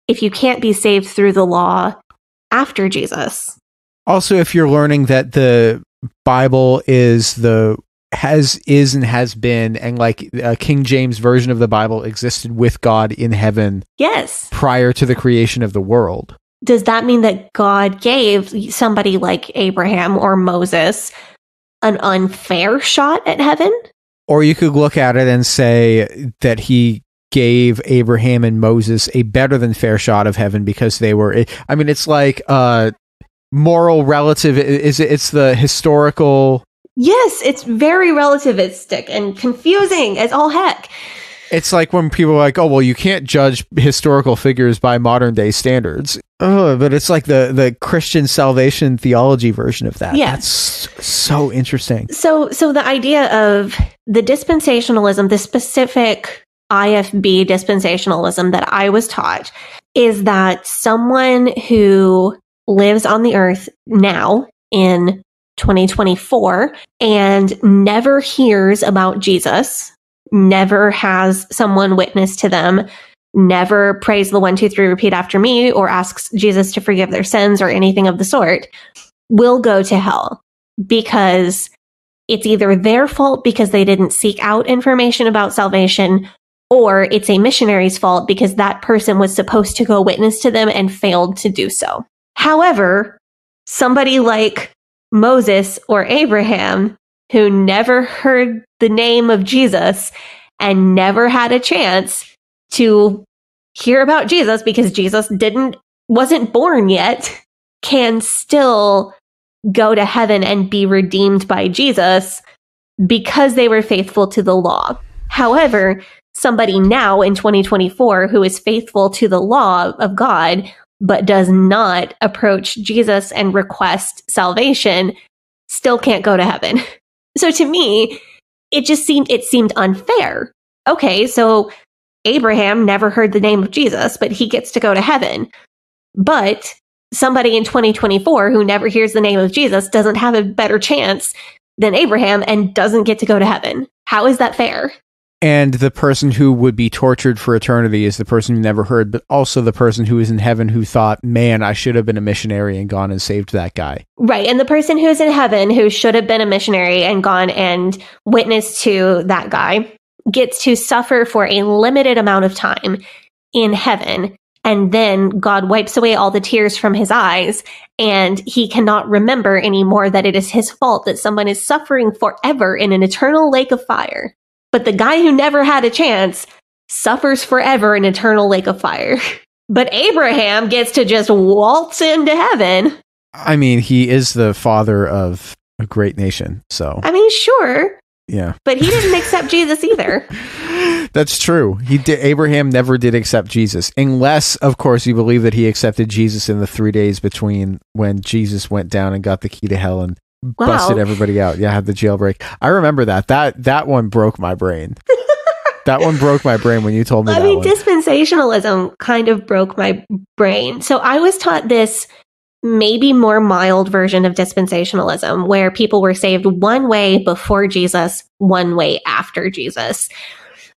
if you can't be saved through the law after Jesus? Also, if you're learning that the Bible is and has been, and like a King James version of the Bible existed with God in heaven. Yes. Prior to the creation of the world. Does that mean that God gave somebody like Abraham or Moses an unfair shot at heaven? Or you could look at it and say that he gave Abraham and Moses a better than fair shot of heaven because they were, I mean, it's like moral relative. It's the historical. Yes, it's very relativistic and confusing as all heck. It's like when people are like, oh, well, you can't judge historical figures by modern day standards. Oh, but it's like the Christian salvation theology version of that. Yeah. That's so interesting. So the idea of the dispensationalism, the specific IFB dispensationalism that I was taught, is that someone who lives on the earth now in 2024 and never hears about Jesus, never has someone witness to them, never prays the 1, 2, 3 repeat after me, or asks Jesus to forgive their sins or anything of the sort, will go to hell because it's either their fault because they didn't seek out information about salvation, or it's a missionary's fault because that person was supposed to go witness to them and failed to do so. However, somebody like Moses or Abraham, who never heard the name of Jesus and never had a chance to hear about Jesus because Jesus wasn't born yet, can still go to heaven and be redeemed by Jesus because they were faithful to the law. However, somebody now in 2024 who is faithful to the law of God but does not approach Jesus and request salvation still can't go to heaven. So to me, it seemed unfair. Okay, so Abraham never heard the name of Jesus, but he gets to go to heaven. But somebody in 2024 who never hears the name of Jesus doesn't have a better chance than Abraham and doesn't get to go to heaven. How is that fair? And the person who would be tortured for eternity is the person who never heard, but also the person who is in heaven who thought, man, I should have been a missionary and gone and saved that guy. Right. And the person who's in heaven who should have been a missionary and gone and witnessed to that guy gets to suffer for a limited amount of time in heaven. And then God wipes away all the tears from his eyes, and he cannot remember anymore that it is his fault that someone is suffering forever in an eternal lake of fire. But the guy who never had a chance suffers forever in an eternal lake of fire. But Abraham gets to just waltz into heaven. I mean, he is the father of a great nation, so. I mean, sure. Yeah. But he didn't accept Jesus either. That's true. Abraham never did accept Jesus, unless, of course, you believe that he accepted Jesus in the 3 days between when Jesus went down and got the key to hell and busted everybody out. Yeah, had the jailbreak. I remember that. That one broke my brain. That one broke my brain when you told me that. I mean, dispensationalism kind of broke my brain. So I was taught this maybe more mild version of dispensationalism, where people were saved one way before Jesus, one way after Jesus.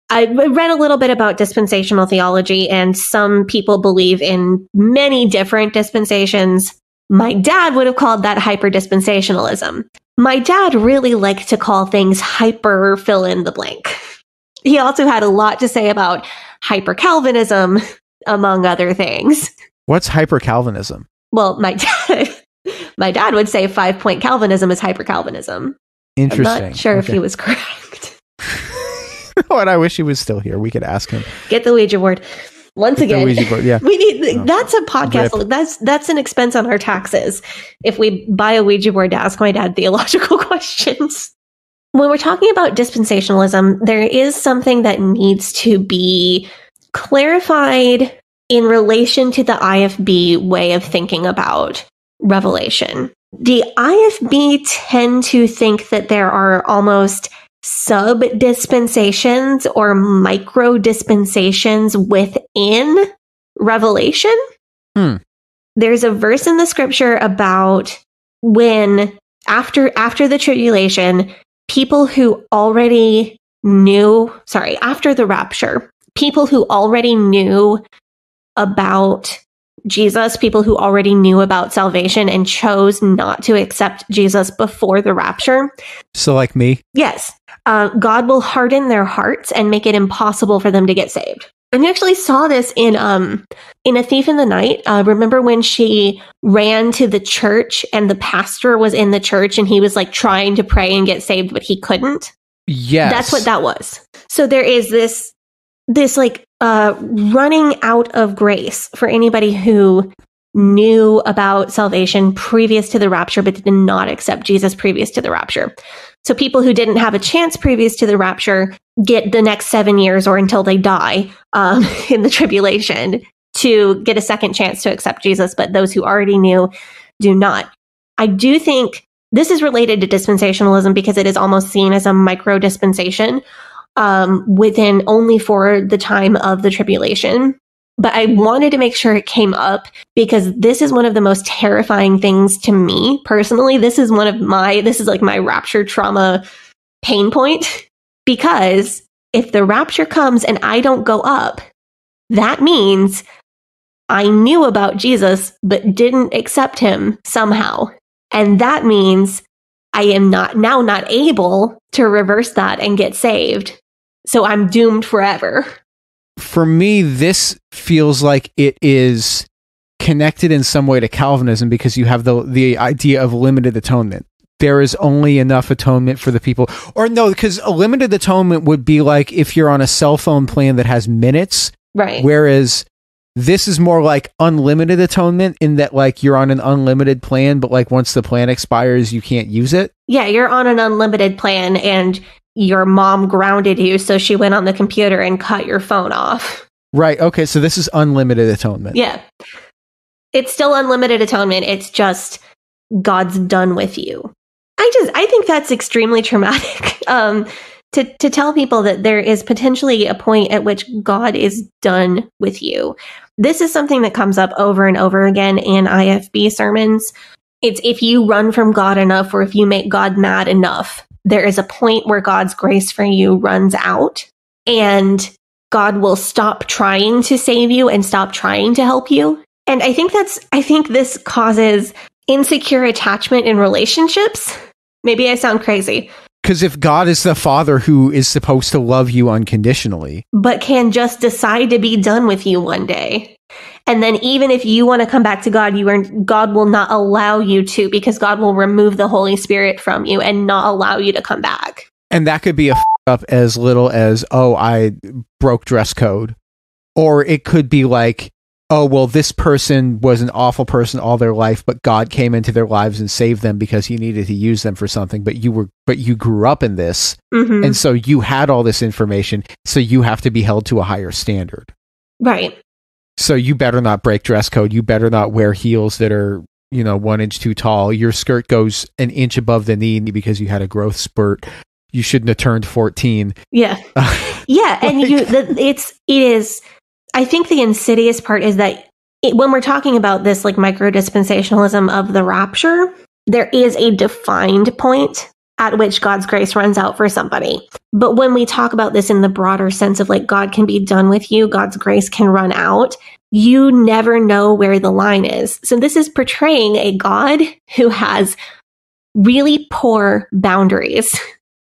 I read a little bit about dispensational theology, and some people believe in many different dispensations. My dad would have called that hyper-dispensationalism. My dad really liked to call things hyper fill in the blank. He also had a lot to say about hyper-Calvinism, among other things. What's hyper-Calvinism? Well, my dad would say 5-point Calvinism is hyper-Calvinism. Interesting. I'm not sure if he was correct. What, I wish he was still here. We could ask him. Get the Ouija board. Once again, Ouija board, yeah. we need that's a podcast. That's an expense on our taxes. If we buy a Ouija board to ask my dad theological questions. When we're talking about dispensationalism, there is something that needs to be clarified in relation to the IFB way of thinking about Revelation. The IFB tend to think that there are almost sub-dispensations or micro-dispensations within Revelation. There's a verse in the scripture about when, after the tribulation, people who already knew, after the rapture, people who already knew about Jesus, people who already knew about salvation and chose not to accept Jesus before the rapture. So like me? Yes. God will harden their hearts and make it impossible for them to get saved. And we actually saw this in A Thief in the Night. Remember when she ran to the church and the pastor was in the church and he was like trying to pray and get saved, but he couldn't? Yes. That's what that was. So there is this like running out of grace for anybody who knew about salvation previous to the rapture, but did not accept Jesus previous to the rapture. So people who didn't have a chance previous to the rapture get the next 7 years or until they die in the tribulation to get a second chance to accept Jesus. But those who already knew do not. I do think this is related to dispensationalism because it is almost seen as a micro dispensation within only for the time of the tribulation. But I wanted to make sure it came up because this is one of the most terrifying things to me personally. This is like my rapture trauma pain point, because if the rapture comes and I don't go up, that means I knew about Jesus but didn't accept him somehow. And that means I am not able to reverse that and get saved. So I'm doomed forever. For me, this feels like it is connected in some way to Calvinism because you have the idea of limited atonement. There is only enough atonement for the people. Or no, because a limited atonement would be like if you're on a cell phone plan that has minutes. Right. Whereas this is more like unlimited atonement in that like you're on an unlimited plan, but like once the plan expires, you can't use it. Yeah, you're on an unlimited plan and your mom grounded you, so she went on the computer and cut your phone off. Right. Okay. So this is unlimited atonement. Yeah. It's still unlimited atonement. It's just God's done with you. I think that's extremely traumatic. To tell people that there is potentially a point at which God is done with you. This is something that comes up over and over again in IFB sermons. It's if you run from God enough, or if you make God mad enough, there is a point where God's grace for you runs out and God will stop trying to save you and stop trying to help you. And I think this causes insecure attachment in relationships. Maybe I sound crazy. Because if God is the Father who is supposed to love you unconditionally, but can just decide to be done with you one day. And then even if you want to come back to God, God will not allow you to, because God will remove the Holy Spirit from you and not allow you to come back. And that could be a up as little as, oh, I broke dress code. Or it could be like, oh, well, this person was an awful person all their life, but God came into their lives and saved them because he needed to use them for something. But you grew up in this. Mm-hmm. And so you had all this information. So you have to be held to a higher standard. Right. So you better not break dress code. You better not wear heels that are, 1 inch too tall. Your skirt goes an inch above the knee because you had a growth spurt. You shouldn't have turned 14. Yeah. Yeah. And it is, I think the insidious part is that when we're talking about this like micro dispensationalism of the rapture, there is a defined point at which God's grace runs out for somebody. But when we talk about this in the broader sense of like God can be done with you, God's grace can run out, you never know where the line is. So this is portraying a God who has really poor boundaries.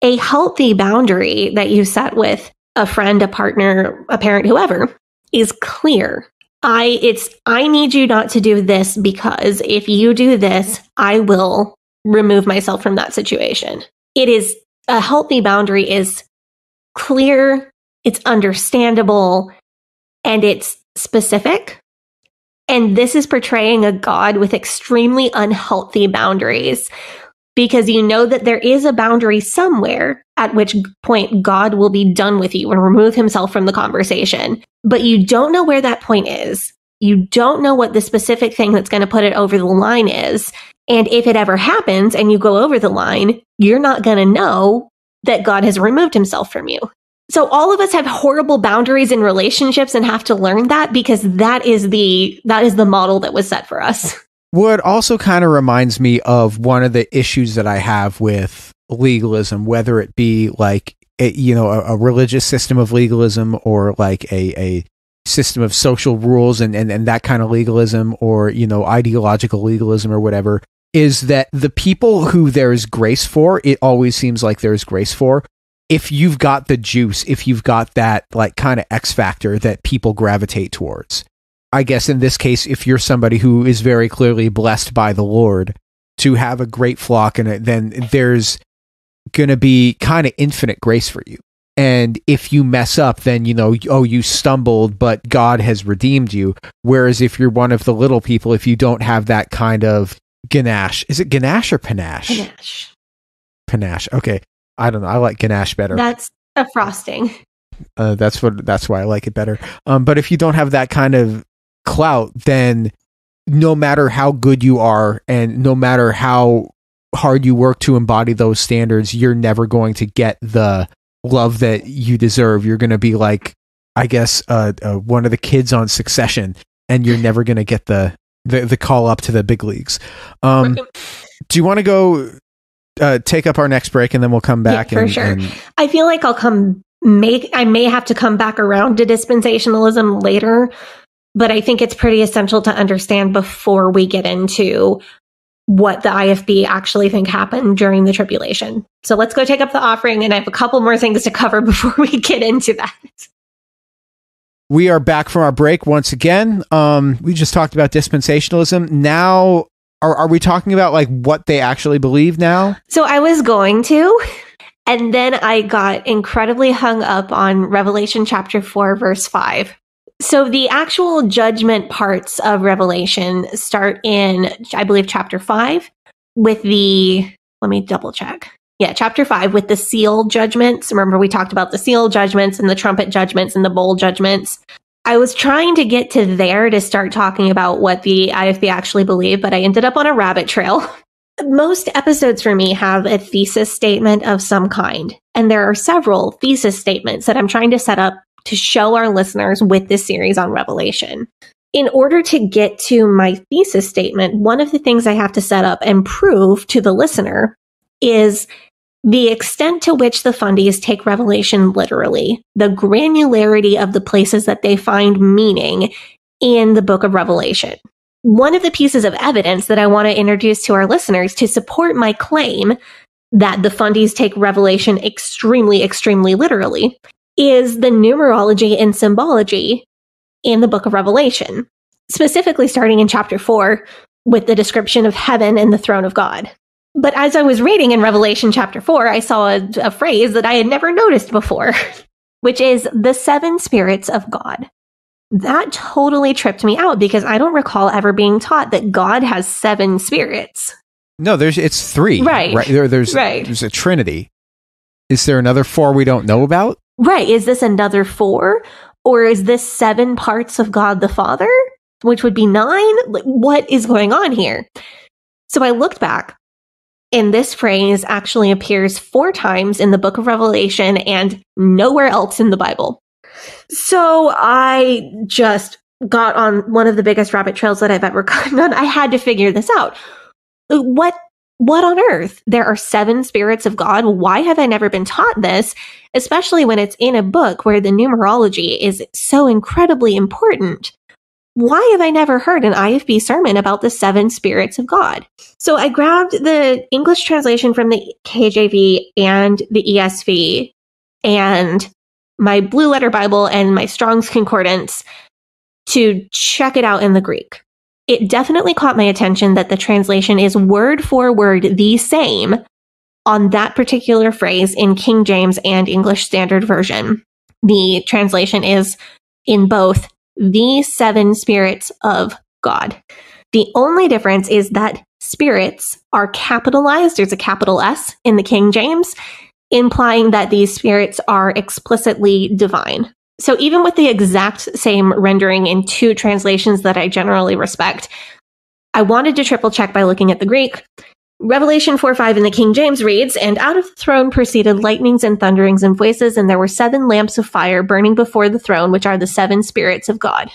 A healthy boundary that you set with a friend, a partner, a parent, whoever, is clear I need you not to do this, because if you do this, I will remove myself from that situation. It is a healthy boundary is clear, it's understandable, and it's specific. And this is portraying a God with extremely unhealthy boundaries, because you know that there is a boundary somewhere at which point God will be done with you and remove himself from the conversation. But you don't know where that point is. You don't know what the specific thing that's going to put it over the line is. And if it ever happens and you go over the line, you're not going to know that God has removed himself from you. So all of us have horrible boundaries in relationships and have to learn that, because that is the model that was set for us. Well, it also kind of reminds me of one of the issues that I have with legalism, whether it be like, a religious system of legalism, or like a system of social rules and that kind of legalism, or, ideological legalism or whatever, is that the people who there is grace for, it always seems like there's grace for, if you've got the juice, if you've got that like kind of X factor that people gravitate towards. I guess in this case, if you're somebody who is very clearly blessed by the Lord to have a great flock, and then there's going to be kind of infinite grace for you. And if you mess up, then, you stumbled, but God has redeemed you. Whereas if you're one of the little people, if you don't have that kind of ganache, is it ganache or panache? Panache. Panache. Okay. I don't know. I like ganache better. That's a frosting. That's why I like it better. But if you don't have that kind of clout, then no matter how good you are and no matter how hard you work to embody those standards, you're never going to get the love that you deserve. You're going to be like, I guess, one of the kids on Succession, and you're never going to get the call up to the big leagues. Do you want to go take up our next break, and then we'll come back? Yeah, for sure. I feel like I may have to come back around to dispensationalism later, but I think it's pretty essential to understand before we get into what the IFB actually think happened during the tribulation. So let's go take up the offering, and I have a couple more things to cover before we get into that. We are back from our break once again. We just talked about dispensationalism. Now, are we talking about like what they actually believe now? So I was going to, and then I got incredibly hung up on Revelation chapter 4, verse 5. So the actual judgment parts of Revelation start in, I believe, chapter 5 with let me double check. Yeah, chapter 5 with the seal judgments. Remember, we talked about the seal judgments and the trumpet judgments and the bowl judgments. I was trying to get to there to start talking about what the IFB actually believe, but I ended up on a rabbit trail. Most episodes for me have a thesis statement of some kind, and there are several thesis statements that I'm trying to set up to show our listeners with this series on Revelation. In order to get to my thesis statement, one of the things I have to set up and prove to the listener is the extent to which the fundies take Revelation literally, the granularity of the places that they find meaning in the book of Revelation. One of the pieces of evidence that I want to introduce to our listeners to support my claim that the fundies take Revelation extremely, extremely literally is the numerology and symbology in the book of Revelation, specifically starting in chapter 4 with the description of heaven and the throne of God. But as I was reading in Revelation chapter 4, I saw a phrase that I had never noticed before, which is the 7 spirits of God. That totally tripped me out because I don't recall ever being taught that God has 7 spirits. No, it's 3. Right. There's a trinity. Is there another 4 we don't know about? Right. Is this another 4? Or is this 7 parts of God the Father, which would be 9? What is going on here? So I looked back, and this phrase actually appears 4 times in the book of Revelation and nowhere else in the Bible. So I just got on one of the biggest rabbit trails that I've ever gotten on. I had to figure this out. What on earth? There are 7 spirits of God. Why have I never been taught this? Especially when it's in a book where the numerology is so incredibly important. Why have I never heard an IFB sermon about the 7 spirits of God? So I grabbed the English translation from the KJV and the ESV and my Blue Letter Bible and my Strong's Concordance to check it out in the Greek. It definitely caught my attention that the translation is word for word the same on that particular phrase in King James and English Standard Version. The translation is in both the 7 spirits of God. The only difference is that spirits are capitalized. There's a capital S in the King James, implying that these spirits are explicitly divine. So even with the exact same rendering in 2 translations that I generally respect, I wanted to triple check by looking at the Greek. Revelation 4:5 in the King James reads, "And out of the throne proceeded lightnings and thunderings and voices, and there were 7 lamps of fire burning before the throne, which are the 7 spirits of God."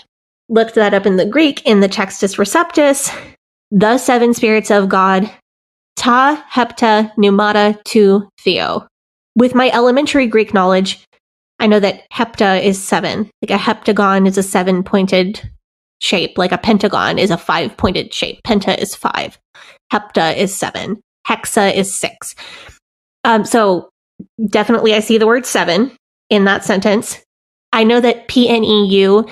Looked that up in the Greek, in the Textus Receptus, the 7 spirits of God, ta, hepta, pneumata, tu, theo. With my elementary Greek knowledge, I know that hepta is 7. Like a heptagon is a 7-pointed shape, like a pentagon is a 5-pointed shape. Penta is 5. Hepta is 7. Hexa is 6. So definitely I see the word 7 in that sentence. I know that pneu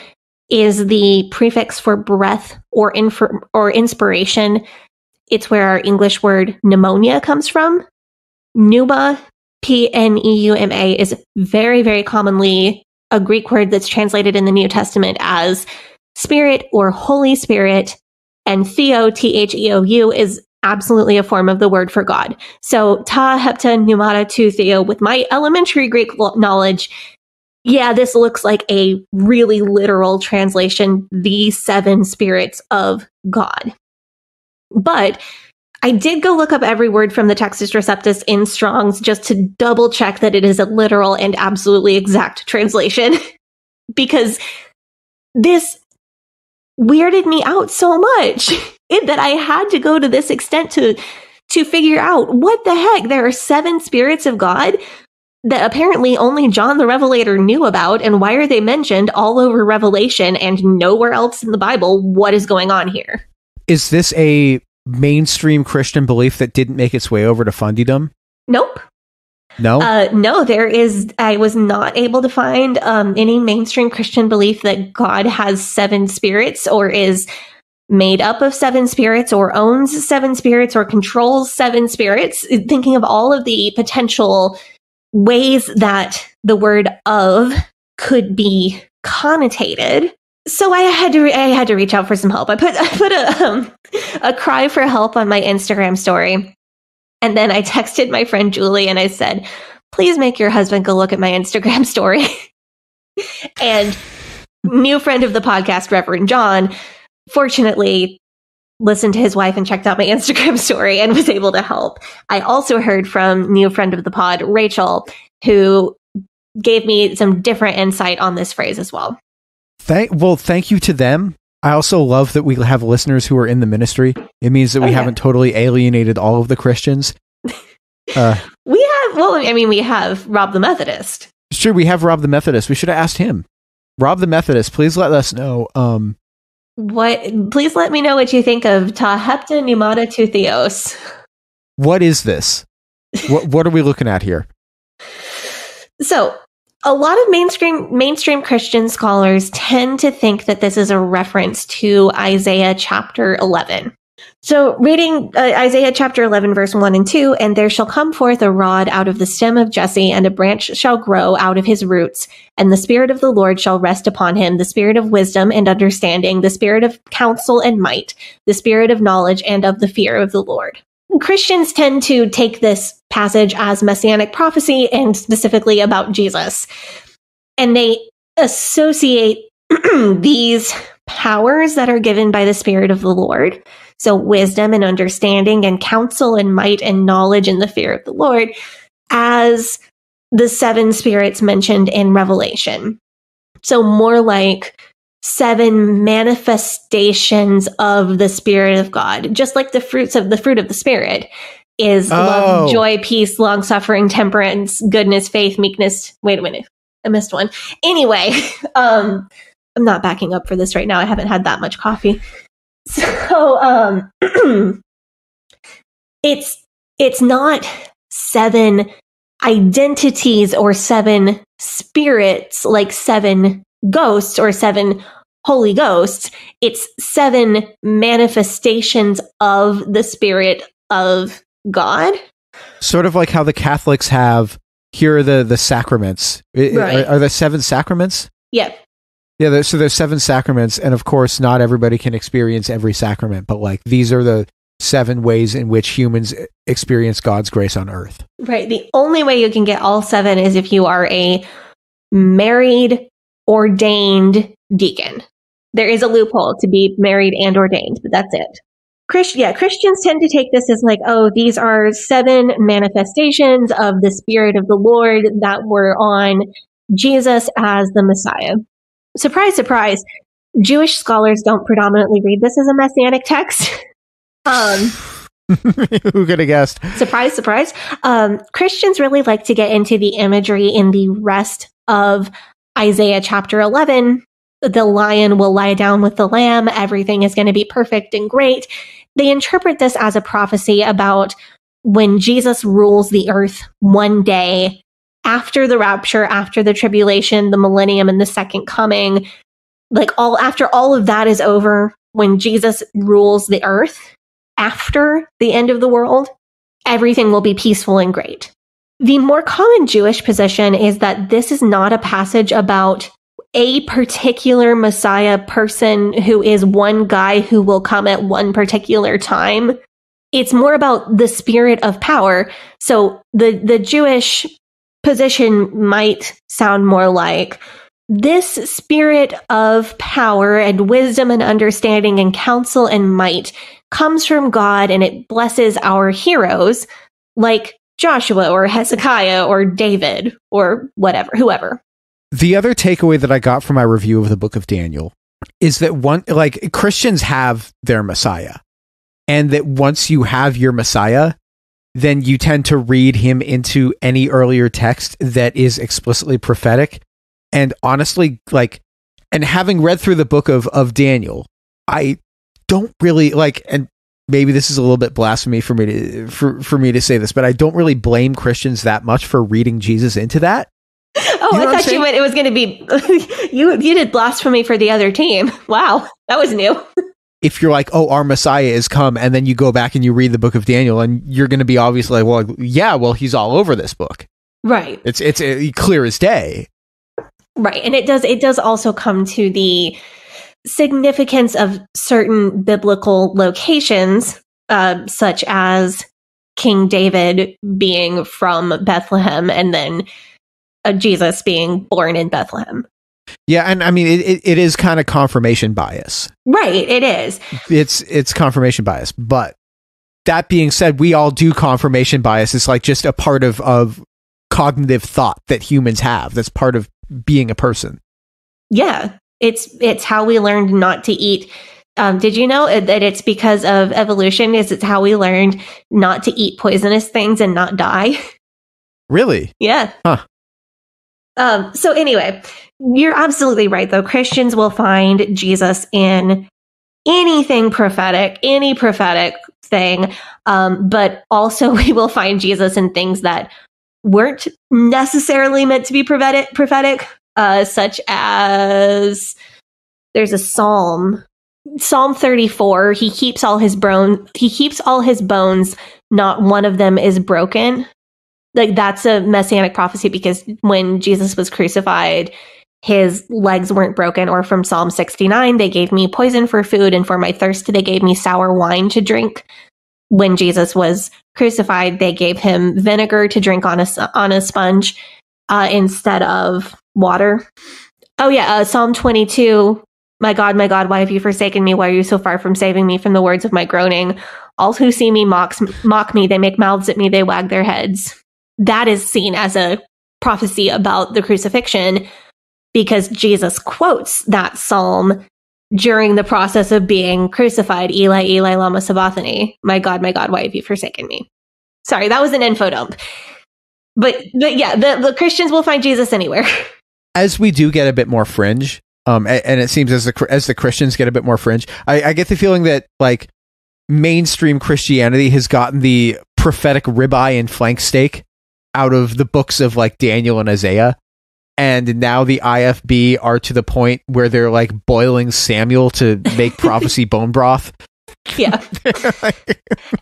is the prefix for breath or inspiration. It's where our English word pneumonia comes from. Pneuma, pneuma, is very, very commonly a Greek word that's translated in the New Testament as Spirit or Holy Spirit, and theo, theu, is absolutely a form of the word for God. So ta, hepta, pneumata, tu, theo, with my elementary Greek knowledge, yeah, this looks like a really literal translation, the 7 spirits of God. But I did go look up every word from the Textus Receptus in Strong's just to double check that it is a literal and absolutely exact translation, because this weirded me out so much that I had to go to this extent to figure out what the heck. There are 7 spirits of God that apparently only John the Revelator knew about, and why are they mentioned all over Revelation and nowhere else in the Bible? What is going on here? Is this a mainstream Christian belief that didn't make its way over to fundydom? Nope. No? No, I was not able to find any mainstream Christian belief that God has 7 spirits or is made up of 7 spirits or owns 7 spirits or controls 7 spirits. Thinking of all of the potential ways that the word of could be connotated. So I had to reach out for some help. I put a cry for help on my Instagram story. And then I texted my friend Julie and I said, please make your husband go look at my Instagram story. And new friend of the podcast, Reverend John, fortunately listened to his wife and checked out my Instagram story and was able to help. I also heard from new friend of the pod, Rachel, who gave me some different insight on this phrase as well. Thank you to them. I also love that we have listeners who are in the ministry. It means that we haven't totally alienated all of the Christians. We have Rob the Methodist. It's true. We have Rob the Methodist. We should have asked him. Rob the Methodist, please let us know. Please let me know what you think of ta hepta pneumata tu theos. What is this? What are we looking at here? So, a lot of mainstream Christian scholars tend to think that this is a reference to Isaiah chapter 11. So reading Isaiah chapter 11, verse 1 and 2, and there shall come forth a rod out of the stem of Jesse, and a branch shall grow out of his roots, and the Spirit of the Lord shall rest upon him, the Spirit of wisdom and understanding, the Spirit of counsel and might, the Spirit of knowledge and of the fear of the Lord. Christians tend to take this passage as messianic prophecy and specifically about Jesus. And they associate these powers that are given by the Spirit of the Lord, so wisdom and understanding and counsel and might and knowledge and the fear of the Lord, as the 7 spirits mentioned in Revelation. So more like 7 manifestations of the Spirit of God, just like the fruit of the Spirit is love, joy, peace, long-suffering, temperance, goodness, faith, meekness. Wait a minute. I missed one. Anyway, I'm not backing up for this right now. I haven't had that much coffee. So it's not 7 identities or 7 spirits like 7 ghosts or 7 Holy Ghost. It's 7 manifestations of the Spirit of God. Sort of like how the Catholics have, here are the sacraments. Right. Are there 7 sacraments? Yeah. Yeah, so there's 7 sacraments, and of course, not everybody can experience every sacrament, but like these are the 7 ways in which humans experience God's grace on earth. Right. The only way you can get all 7 is if you are a married, ordained deacon. There is a loophole to be married and ordained, but that's it. Christians tend to take this as like, oh, these are 7 manifestations of the Spirit of the Lord that were on Jesus as the Messiah. Surprise, surprise. Jewish scholars don't predominantly read this as a messianic text. Who could have guessed? Surprise, surprise. Christians really like to get into the imagery in the rest of Isaiah chapter 11. The lion will lie down with the lamb. Everything is going to be perfect and great. They interpret this as a prophecy about when Jesus rules the earth one day after the rapture, after the tribulation, the millennium, and the second coming. Like after all of that is over, when Jesus rules the earth after the end of the world, everything will be peaceful and great. The more common Jewish position is that this is not a passage about a particular Messiah person who is one guy who will come at one particular time. It's more about the spirit of power. So the Jewish position might sound more like, this spirit of power and wisdom and understanding and counsel and might comes from God, and it blesses our heroes like Joshua or Hezekiah or David or whoever. The other takeaway that I got from my review of the book of Daniel is that Christians have their Messiah, and that once you have your Messiah, then you tend to read him into any earlier text that is explicitly prophetic. And honestly, and having read through the book of Daniel, I don't really and maybe this is a little bit blasphemy for me to say this, but I don't really blame Christians that much for reading Jesus into that. Oh, you know I thought you meant it was going to be you did blasphemy for the other team. Wow, that was new. If you're like, oh, our Messiah is come, and then you go back and you read the book of Daniel, and you're going to be obviously like, well, he's all over this book, right? It's clear as day, right? And it does also come to the significance of certain biblical locations, such as King David being from Bethlehem, and then Jesus being born in Bethlehem. Yeah, and I mean, it is kind of confirmation bias. Right, it is. It's confirmation bias. But that being said, we all do confirmation bias. It's like just a part of cognitive thought that humans have. That's part of being a person. Yeah, it's how we learned not to eat. Did you know that it's because of evolution? It's how we learned not to eat poisonous things and not die? Really? Yeah. Huh. So anyway, you're absolutely right, though. Christians will find Jesus in anything prophetic, any prophetic thing, but also we will find Jesus in things that weren't necessarily meant to be prophetic, such as there's a Psalm 34. He keeps all his bones, not one of them is broken. Like, that's a messianic prophecy, because when Jesus was crucified, his legs weren't broken. Or from Psalm 69, they gave me poison for food, and for my thirst, they gave me sour wine to drink. When Jesus was crucified, they gave him vinegar to drink on a sponge instead of water. Oh yeah, Psalm 22. My God, why have you forsaken me? Why are you so far from saving me from the words of my groaning? All who see me mock me. They make mouths at me. They wag their heads. That is seen as a prophecy about the crucifixion, because Jesus quotes that psalm during the process of being crucified. Eli, Eli, lama sabachthani. My God, why have you forsaken me? Sorry, that was an info dump. But yeah, the Christians will find Jesus anywhere. As we do get a bit more fringe, and it seems as the Christians get a bit more fringe, I get the feeling that like mainstream Christianity has gotten the prophetic ribeye and flank steak out of the books of like Daniel and Isaiah. and now the IFB are to the point where they're like boiling Samuel to make prophecy bone broth. Yeah.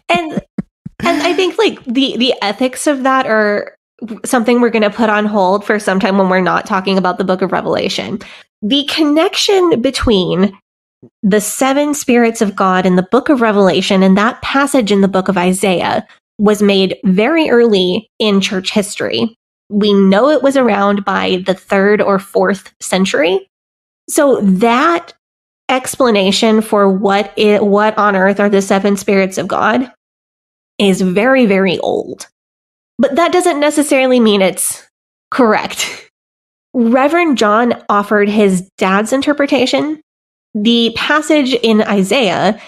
and I think like the ethics of that are something we're going to put on hold for some time when we're not talking about the book of Revelation. The connection between the 7 spirits of God in the book of Revelation and that passage in the book of Isaiah was made very early in church history. We know it was around by the 3rd or 4th century. So that explanation for what on earth are the 7 spirits of God is very, very old. But that doesn't necessarily mean it's correct. Reverend John offered his dad's interpretation. The passage in Isaiah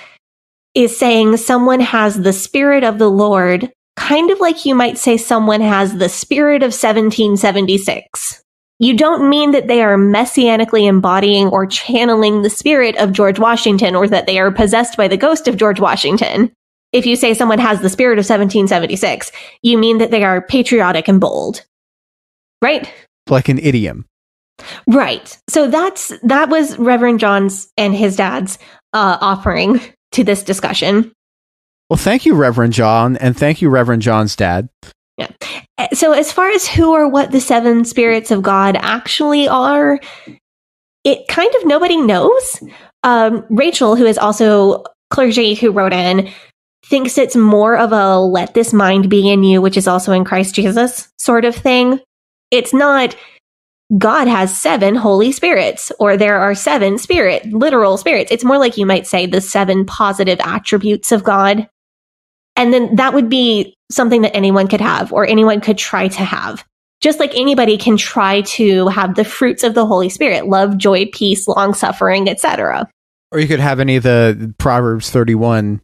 is saying someone has the Spirit of the Lord, kind of like you might say someone has the spirit of 1776. You don't mean that they are messianically embodying or channeling the spirit of George Washington or that they are possessed by the ghost of George Washington. If you say someone has the spirit of 1776, you mean that they are patriotic and bold. Right? Like an idiom. Right. So that was Reverend John's and his dad's offering to this discussion. Well, thank you, Reverend John, and thank you, Reverend John's dad. Yeah. So as far as who or what the 7 spirits of God actually are, it kind of nobody knows. Rachel, who is also clergy who wrote in, thinks it's more of a let this mind be in you, which is also in Christ Jesus sort of thing. It's not God has 7 Holy Spirits, or there are 7 literal spirits. It's more like you might say the 7 positive attributes of God. And then that would be something that anyone could have, or anyone could try to have. Just like anybody can try to have the fruits of the Holy Spirit, love, joy, peace, long-suffering, etc. Or you could have any of the Proverbs 31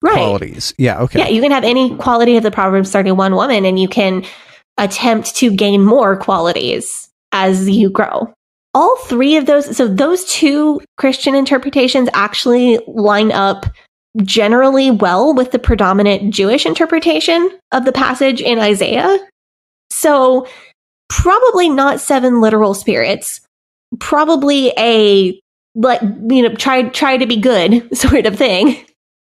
qualities. Yeah, okay. Yeah, you can have any quality of the Proverbs 31 woman, and you can attempt to gain more qualities as you grow. All 3 of those, so those 2 Christian interpretations actually line up generally well with the predominant Jewish interpretation of the passage in Isaiah. So probably not 7 literal spirits, probably a, like, try to be good sort of thing.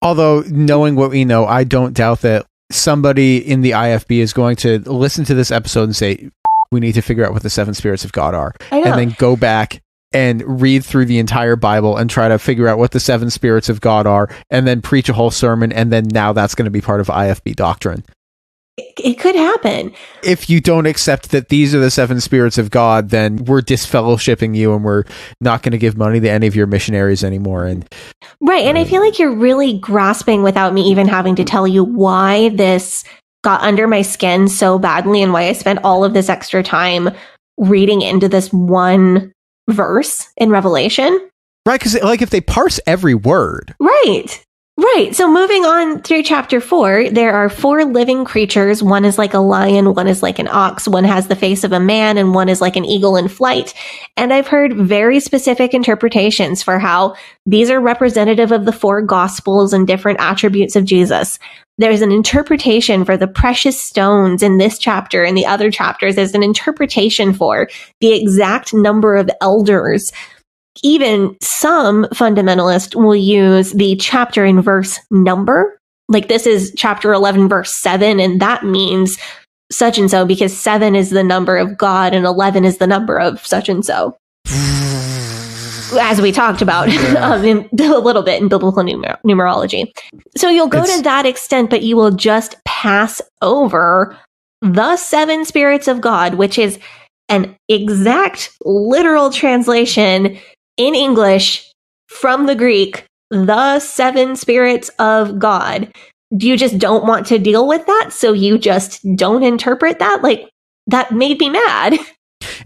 Although, knowing what we know, I don't doubt that somebody in the IFB is going to listen to this episode and say, we need to figure out what the 7 spirits of God are. And then go back and read through the entire Bible and try to figure out what the 7 spirits of God are, and then preach a whole sermon, and then now that's going to be part of IFB doctrine. It could happen. If you don't accept that these are the 7 spirits of God, then we're disfellowshipping you, and we're not going to give money to any of your missionaries anymore. And right, and I feel like you're really grasping without me even having to tell you why this got under my skin so badly and why I spent all of this extra time reading into this one verse in Revelation. Right, because like if they parse every word. Right. So moving on through chapter 4, there are 4 living creatures. One is like a lion, one is like an ox, one has the face of a man, and one is like an eagle in flight. And I've heard very specific interpretations for how these are representative of the 4 gospels and different attributes of Jesus. There's an interpretation for the precious stones in this chapter and the other chapters. There's an interpretation for the exact number of elders. Even some fundamentalists will use the chapter and verse number. Like this is chapter 11, verse 7, and that means such and so because 7 is the number of God and 11 is the number of such and so. As we talked about in a little bit in biblical numerology. So you'll go to that extent, but you will just pass over the 7 spirits of God, which is an exact literal translation in English from the Greek, the 7 spirits of God. You just don't want to deal with that, so you just don't interpret that? Like, that made me mad.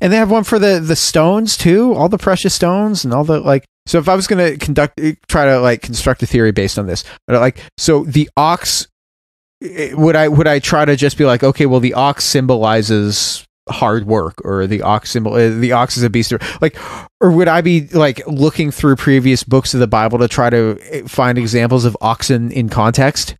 And they have one for the stones too, all the precious stones and all the like. So if I was going to try to construct a theory based on this, but so the ox, would I try to just be like, okay, well the ox symbolizes hard work, or the ox is a beast, or would I be looking through previous books of the Bible to try to find examples of oxen in context?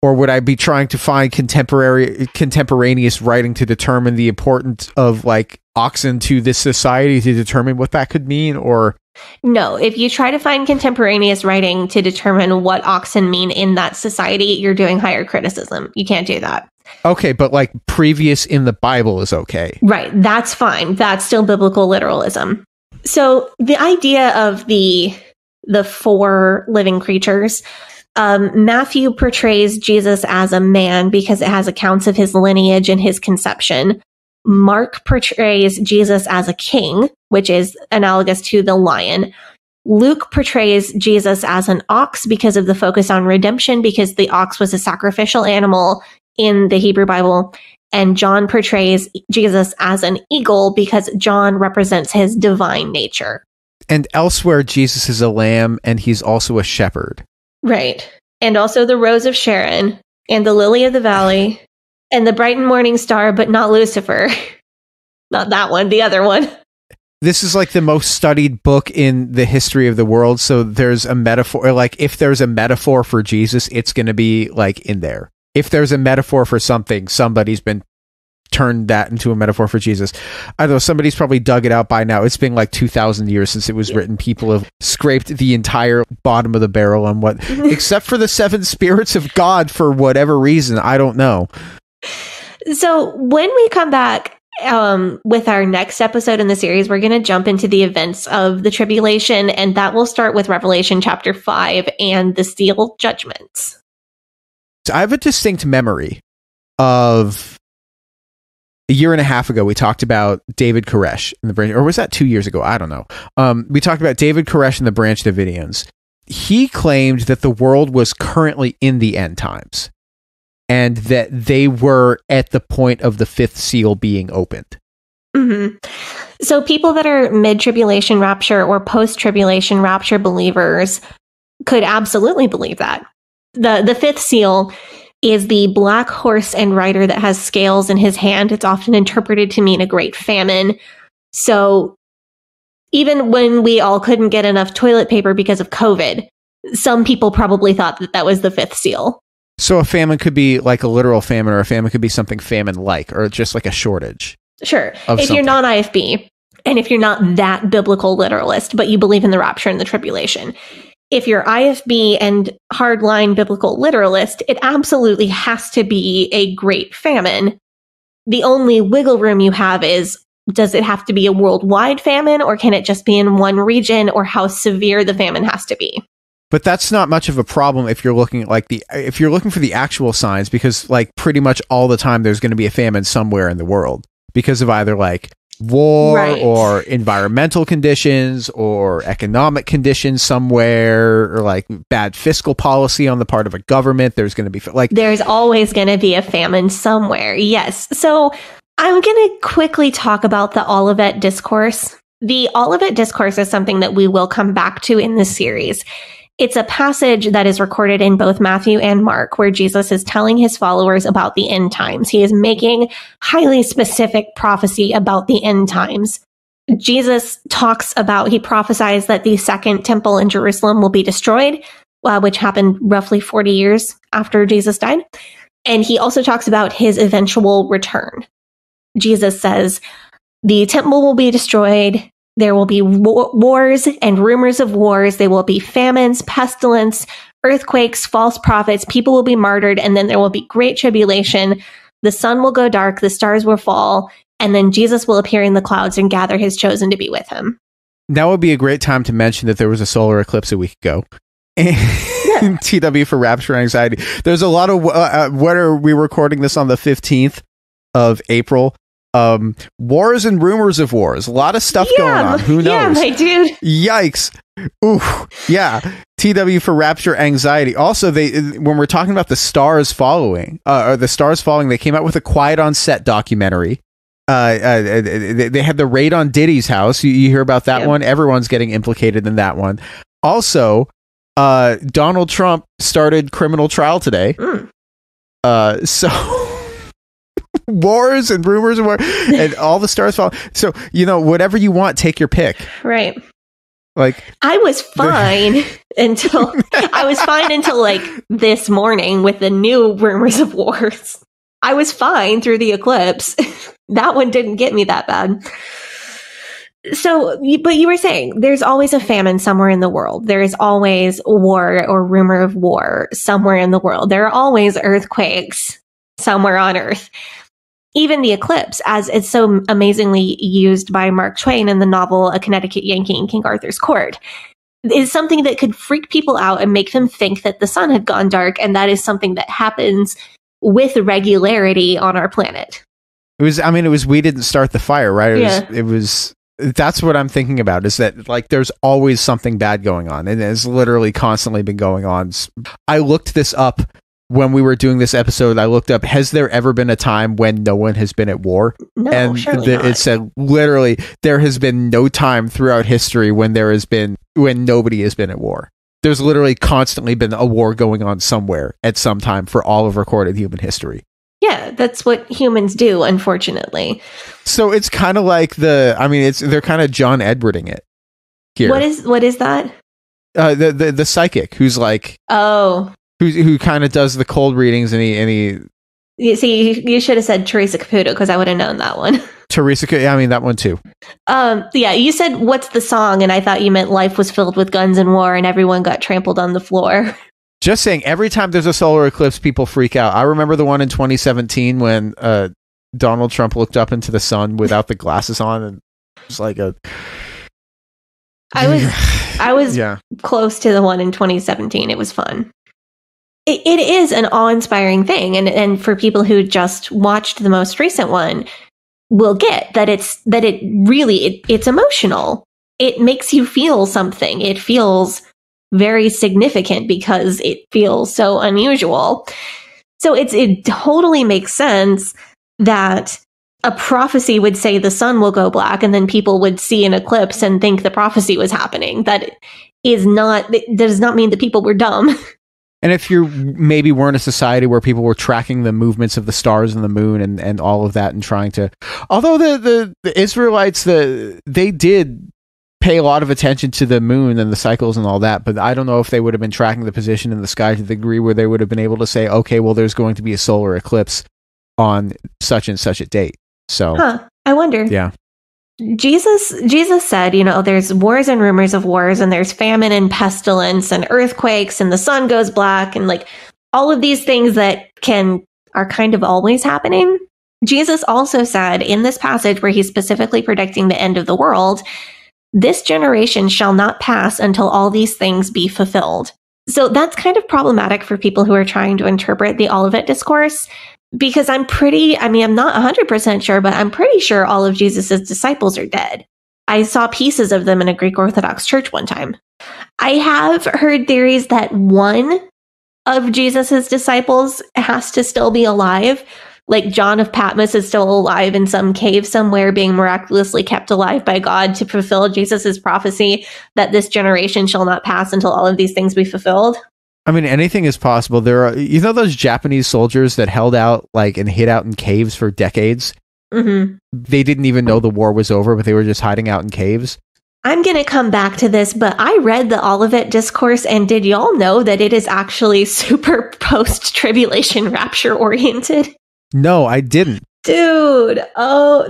Or would I be trying to find contemporaneous writing to determine the importance of like oxen to this society to determine what that could mean? Or no, if you try to find contemporaneous writing to determine what oxen mean in that society, you're doing higher criticism. You can't do that. Okay, but like previous in the Bible is okay. Right, that's fine. That's still biblical literalism. So the idea of the 4 living creatures, Matthew portrays Jesus as a man because it has accounts of his lineage and his conception. Mark portrays Jesus as a king, which is analogous to the lion. Luke portrays Jesus as an ox because of the focus on redemption, because the ox was a sacrificial animal in the Hebrew Bible. And John portrays Jesus as an eagle because John represents his divine nature. And elsewhere, Jesus is a lamb and he's also a shepherd. Right. And also the rose of Sharon and the lily of the valley and the bright and morning star, but not Lucifer. Not that one, the other one. This is like the most studied book in the history of the world. So there's a metaphor, like if there's a metaphor for Jesus, it's going to be like in there. If there's a metaphor for something, somebody's been turned that into a metaphor for Jesus. I don't know, somebody's probably dug it out by now. It's been like 2,000 years since it was written. People have scraped the entire bottom of the barrel on what, except for the 7 spirits of God for whatever reason. I don't know. So when we come back with our next episode in the series, we're going to jump into the events of the tribulation, and that will start with Revelation chapter 5 and the seal judgments. So I have a distinct memory of a year and a half ago, we talked about David Koresh in the branch, or was that 2 years ago? I don't know. We talked about David Koresh in the Branch Davidians. He claimed that the world was currently in the end times and that they were at the point of the 5th seal being opened. Mm-hmm. So people that are mid-tribulation rapture or post-tribulation rapture believers could absolutely believe that. The 5th seal is the black horse and rider that has scales in his hand. It's often interpreted to mean a great famine. So even when we all couldn't get enough toilet paper because of COVID, some people probably thought that that was the 5th seal. So a famine could be like a literal famine, or a famine could be something famine-like, or just like a shortage. Sure. If you're non-IFB, and if you're not that biblical literalist, but you believe in the rapture and the tribulation, if you're IFB and hardline biblical literalist, it absolutely has to be a great famine. The only wiggle room you have is, does it have to be a worldwide famine, or can it just be in one region, or how severe the famine has to be? But that's not much of a problem if you're looking at like if you're looking for the actual signs, because like pretty much all the time there's going to be a famine somewhere in the world because of either like war or environmental conditions or economic conditions somewhere, or like bad fiscal policy on the part of a government. There's going to be like there's always going to be a famine somewhere. Yes. So I'm going to quickly talk about the Olivet Discourse. The Olivet Discourse is something that we will come back to in this series. It's a passage that is recorded in both Matthew and Mark, where Jesus is telling his followers about the end times. He is making highly specific prophecy about the end times. Jesus he prophesies that the second temple in Jerusalem will be destroyed, which happened roughly 40 years after Jesus died. And he also talks about his eventual return. Jesus says, the temple will be destroyed. There will be wars and rumors of wars. There will be famines, pestilence, earthquakes, false prophets. People will be martyred. And then there will be great tribulation. The sun will go dark. The stars will fall. And then Jesus will appear in the clouds and gather his chosen to be with him. That would be a great time to mention that there was a solar eclipse a week ago. TW for Rapture Anxiety. There's a lot of, what are we recording this on the 15th of April? Wars and rumors of wars. A lot of stuff going on. Who knows? Yeah, my dude. Yikes. Ooh. Yeah. TW for Rapture Anxiety. Also, when we're talking about the stars falling, they came out with a Quiet on Set documentary. They had the raid on Diddy's house. You hear about that one? Everyone's getting implicated in that one. Also, Donald Trump started criminal trial today. So wars and rumors of war and all the stars fall. So, whatever you want, take your pick. Right. Like, I was fine until like this morning with the new rumors of wars. I was fine through the eclipse. That one didn't get me that bad. So, but you were saying there's always a famine somewhere in the world. There is always war or rumor of war somewhere in the world. There are always earthquakes somewhere on Earth. Even the eclipse, as it's so amazingly used by Mark Twain in the novel A Connecticut Yankee in King Arthur's Court, is something that could freak people out and make them think that the sun had gone dark. And that is something that happens with regularity on our planet. it was we didn't start the fire, right? That's what I'm thinking about, is that like there's always something bad going on, and it's literally constantly been going on. I looked this up when we were doing this episode. I looked up, has there ever been a time when no one has been at war? No, and surely not. It said literally there has been no time throughout history when nobody has been at war. There's literally constantly been a war going on somewhere at some time for all of recorded human history. Yeah, that's what humans do, unfortunately. So it's kind of like they're kind of John Edwarding it here. What is that? The psychic who's like, who kind of does the cold readings, and he You see, you should have said Teresa Caputo, because I would have known that one. That one too. Yeah, you said, what's the song? And I thought you meant life was filled with guns and war and everyone got trampled on the floor. Just saying, every time there's a solar eclipse, people freak out. I remember the one in 2017 when Donald Trump looked up into the sun without the glasses on, and it was like I was close to the one in 2017. It was fun. It is an awe-inspiring thing, and for people who just watched the most recent one, will get that it's emotional. It makes you feel something. It feels very significant because it feels so unusual. So it totally makes sense that a prophecy would say the sun will go black, and then people would see an eclipse and think the prophecy was happening. That does not mean that people were dumb. And if you maybe weren't a society where people were tracking the movements of the stars and the moon and all of that, and trying to, although the Israelites, they did pay a lot of attention to the moon and the cycles and all that, but I don't know if they would have been tracking the position in the sky to the degree where they would have been able to say, okay, well, there's going to be a solar eclipse on such and such a date. So, I wonder. Yeah. Jesus said, there's wars and rumors of wars, and there's famine and pestilence and earthquakes, and the sun goes black, and like all of these things that are kind of always happening. Jesus also said in this passage, where he's specifically predicting the end of the world, this generation shall not pass until all these things be fulfilled. So that's kind of problematic for people who are trying to interpret the Olivet Discourse, because I'm not 100% sure, but I'm pretty sure all of Jesus's disciples are dead. I saw pieces of them in a Greek Orthodox church one time. I have heard theories that one of Jesus's disciples has to still be alive. Like John of Patmos is still alive in some cave somewhere, being miraculously kept alive by God to fulfill Jesus's prophecy that this generation shall not pass until all of these things be fulfilled. I mean, anything is possible. There are, those Japanese soldiers that held out and hid out in caves for decades. Mm-hmm. They didn't even know the war was over, but they were just hiding out in caves. I'm going to come back to this, but I read the Olivet Discourse, and did y'all know that it is actually super post-tribulation rapture oriented? No, I didn't. Dude,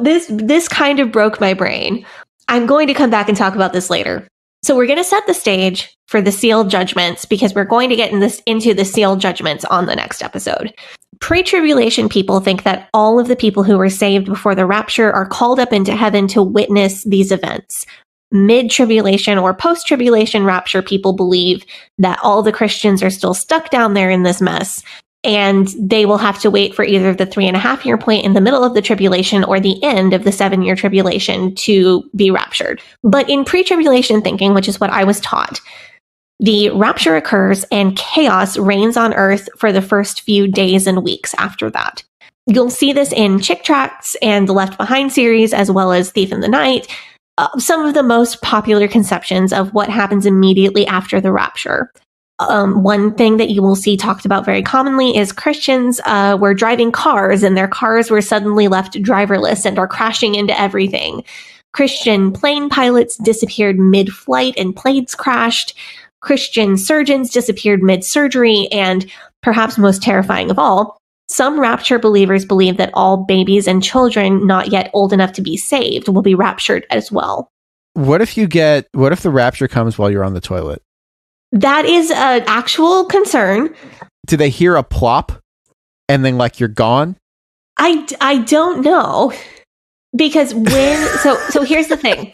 this kind of broke my brain. I'm going to come back and talk about this later. So we're going to set the stage for the sealed judgments, because we're going to get into the sealed judgments on the next episode. Pre-tribulation people think that all of the people who were saved before the rapture are called up into heaven to witness these events. Mid-tribulation or post-tribulation rapture people believe that all the Christians are still stuck down there in this mess, and they will have to wait for either the 3.5-year point in the middle of the tribulation or the end of the 7-year tribulation to be raptured. But in pre-tribulation thinking, which is what I was taught, the rapture occurs and chaos reigns on earth for the first few days and weeks after that. You'll see this in Chick Tracts and the Left Behind series, as well as Thief in the Night, some of the most popular conceptions of what happens immediately after the rapture. One thing that you will see talked about very commonly is Christians were driving cars, and their cars were suddenly left driverless and are crashing into everything. Christian plane pilots disappeared mid-flight and planes crashed. Christian surgeons disappeared mid-surgery. And perhaps most terrifying of all, some rapture believers believe that all babies and children not yet old enough to be saved will be raptured as well. What if the rapture comes while you're on the toilet? That is an actual concern. Do they hear a plop and then like you're gone? I don't know. Because so here's the thing.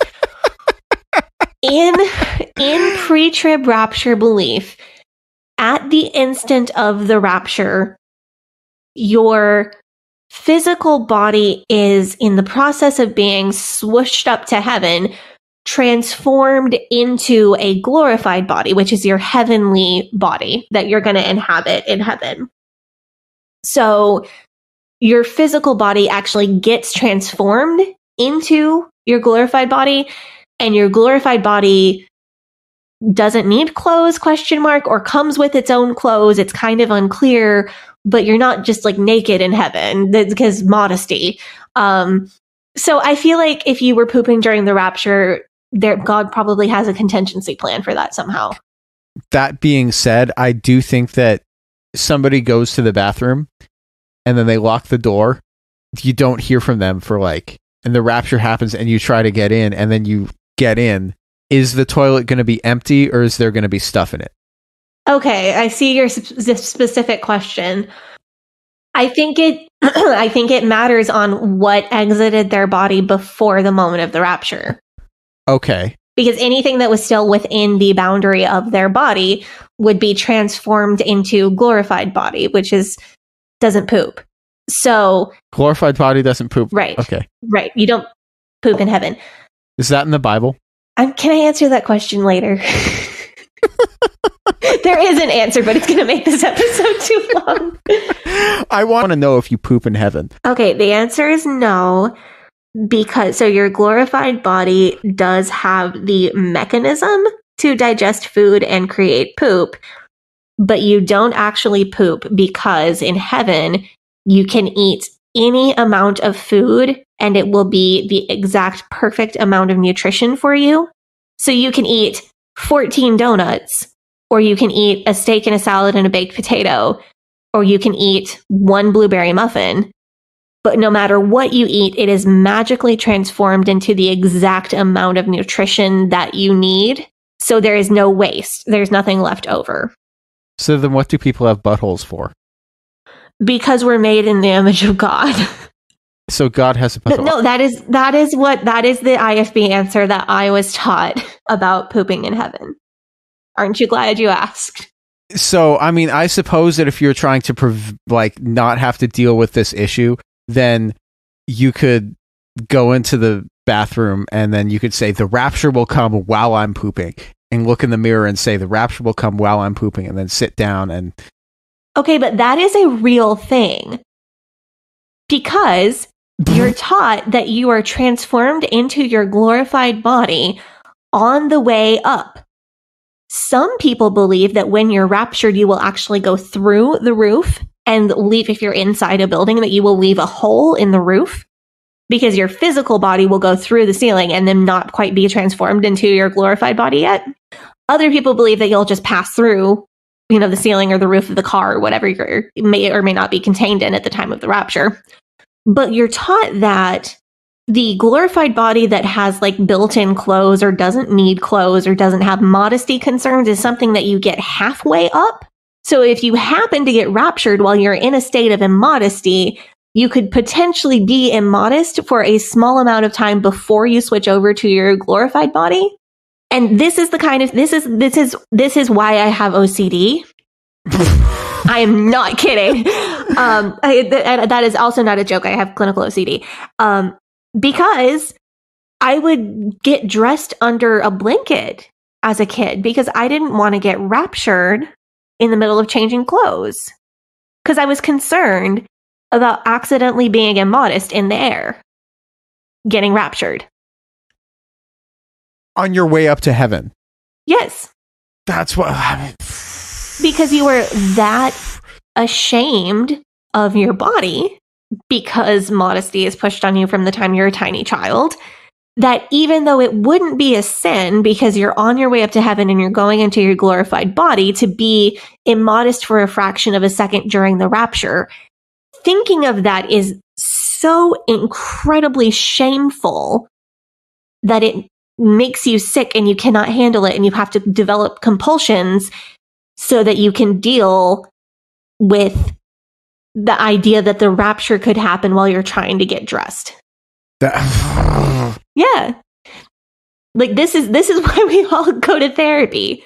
In pre-trib rapture belief, at the instant of the rapture, your physical body is in the process of being swooshed up to heaven, transformed into a glorified body, which is your heavenly body that you're going to inhabit in heaven. So your physical body actually gets transformed into your glorified body, and your glorified body doesn't need clothes, ? Or comes with its own clothes. It's kind of unclear, but you're not just like naked in heaven because modesty. So I feel like if you were pooping during the rapture, God probably has a contingency plan for that somehow. That being said, I do think that somebody goes to the bathroom and then they lock the door. You don't hear from them and the rapture happens and you try to get in and then you get in. Is the toilet going to be empty or is there going to be stuff in it? Okay, I see your specific question. I think it matters on what exited their body before the moment of the rapture. Okay. Because anything that was still within the boundary of their body would be transformed into glorified body, which doesn't poop. So glorified body doesn't poop. Right. Okay. Right. You don't poop in heaven. Is that in the Bible? Can I answer that question later? There is an answer, but it's going to make this episode too long. I want to know if you poop in heaven. Okay, the answer is no, because your glorified body does have the mechanism to digest food and create poop, but you don't actually poop because in heaven, you can eat any amount of food and it will be the exact perfect amount of nutrition for you. So you can eat 14 donuts, or you can eat a steak and a salad and a baked potato, or you can eat one blueberry muffin. But no matter what you eat, it is magically transformed into the exact amount of nutrition that you need. So there is no waste. There's nothing left over. So then what do people have buttholes for? Because we're made in the image of God. So God has a butthole. No, that is the IFB answer that I was taught about pooping in heaven. Aren't you glad you asked? So, I mean, I suppose that if you're trying to not have to deal with this issue, then you could go into the bathroom and then you could say the rapture will come while I'm pooping, and look in the mirror and say the rapture will come while I'm pooping, and then sit down and... Okay, but that is a real thing. Because you're taught that you are transformed into your glorified body on the way up. Some people believe that when you're raptured, you will actually go through the roof and leave, if you're inside a building, that you will leave a hole in the roof because your physical body will go through the ceiling and then not quite be transformed into your glorified body yet. Other people believe that you'll just pass through, the ceiling or the roof of the car or whatever you may or may not be contained in at the time of the rapture. But you're taught that the glorified body that has built-in clothes or doesn't need clothes or doesn't have modesty concerns is something that you get halfway up. So if you happen to get raptured while you're in a state of immodesty, you could potentially be immodest for a small amount of time before you switch over to your glorified body. And this is this is why I have OCD. I am not kidding. That is also not a joke. I have clinical OCD. Because I would get dressed under a blanket as a kid because I didn't want to get raptured in the middle of changing clothes. Because I was concerned about accidentally being immodest in the air, getting raptured. On your way up to heaven? Yes. That's what... Because you were that ashamed of your body, because modesty is pushed on you from the time you're a tiny child, that even though it wouldn't be a sin because you're on your way up to heaven and you're going into your glorified body, to be immodest for a fraction of a second during the rapture, thinking of that is so incredibly shameful that it makes you sick and you cannot handle it, and you have to develop compulsions so that you can deal with the idea that the rapture could happen while you're trying to get dressed. Yeah. Like this is why we all go to therapy.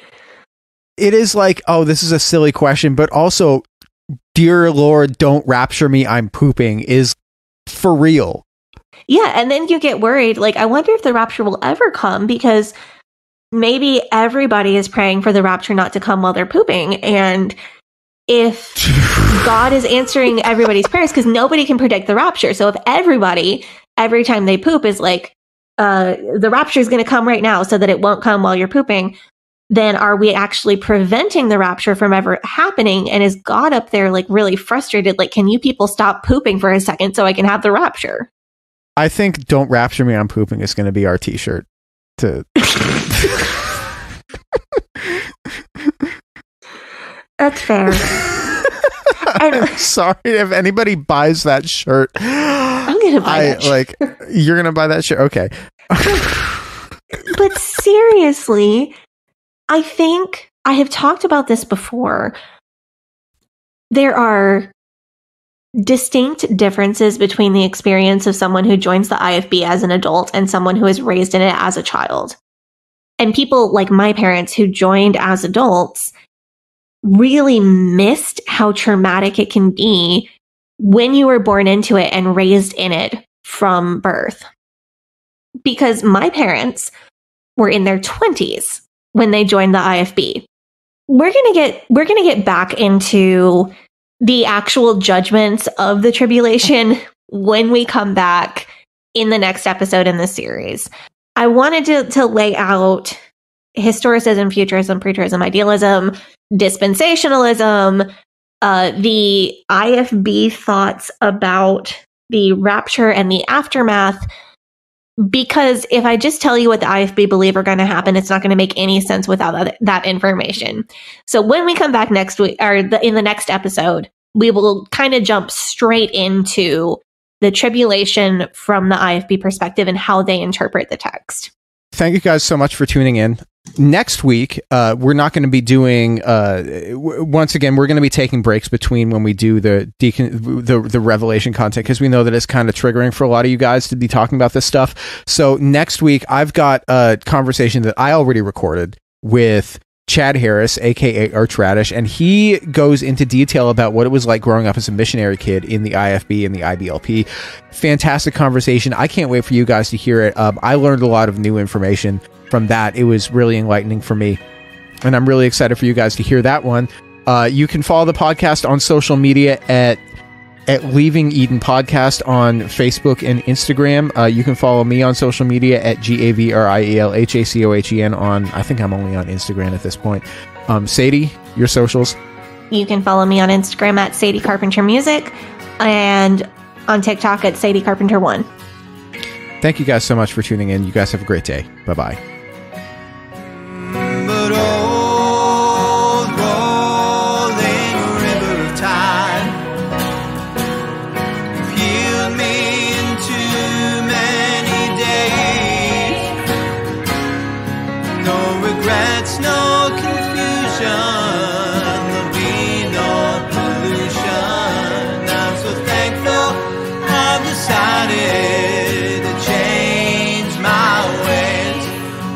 It is like, oh, this is a silly question, but also, dear Lord, don't rapture me, I'm pooping, is for real. Yeah, and then you get worried, like, I wonder if the rapture will ever come, because maybe everybody is praying for the rapture not to come while they're pooping, and if God is answering everybody's prayers, because nobody can predict the rapture, so if everybody, every time they poop, is like, the rapture is going to come right now so that it won't come while you're pooping, then are we actually preventing the rapture from ever happening? And is God up there like really frustrated? Like, can you people stop pooping for a second so I can have the rapture? I think "Don't rapture me, I'm pooping" is going to be our t-shirt. That's fair. I'm sorry if anybody buys that shirt. I'm going to buy that shirt. Like, you're going to buy that shirt? Okay. But seriously, I think I have talked about this before. There are distinct differences between the experience of someone who joins the IFB as an adult and someone who is raised in it as a child. And people like my parents who joined as adults really missed how traumatic it can be when you were born into it and raised in it from birth. Because my parents were in their 20s when they joined the IFB. We're going to get back into the actual judgments of the tribulation when we come back in the next episode in this series. I wanted to lay out historicism, futurism, preterism, idealism, dispensationalism, the IFB thoughts about the rapture and the aftermath. Because if I just tell you what the IFB believe are going to happen, it's not going to make any sense without that information. So when we come back next week, or in the next episode, we will kind of jump straight into the tribulation from the IFB perspective and how they interpret the text. Thank you guys so much for tuning in. Next week, we're not going to be doing, once again, we're going to be taking breaks between when we do the Revelation content, because we know that it's kind of triggering for a lot of you guys to be talking about this stuff. So next week, I've got a conversation that I already recorded with Chad Harris, aka Archradish, and he goes into detail about what it was like growing up as a missionary kid in the IFB and the IBLP. Fantastic conversation. I can't wait for you guys to hear it. I learned a lot of new information from that. It was really enlightening for me, and I'm really excited for you guys to hear that one. You can follow the podcast on social media at Leaving Eden Podcast on Facebook and Instagram. You can follow me on social media at GAVRIELHACOHEN on, I think I'm only on Instagram at this point. Sadie, your socials? You can follow me on Instagram at Sadie Carpenter Music and on TikTok at Sadie Carpenter 1. Thank you guys so much for tuning in. You guys have a great day. Bye-bye. But old rolling river of time peeled me in too many days. No regrets, no confusion, there'll be no pollution. I'm so thankful I've decided to change my ways.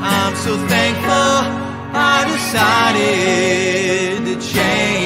I'm so thankful I decided to change.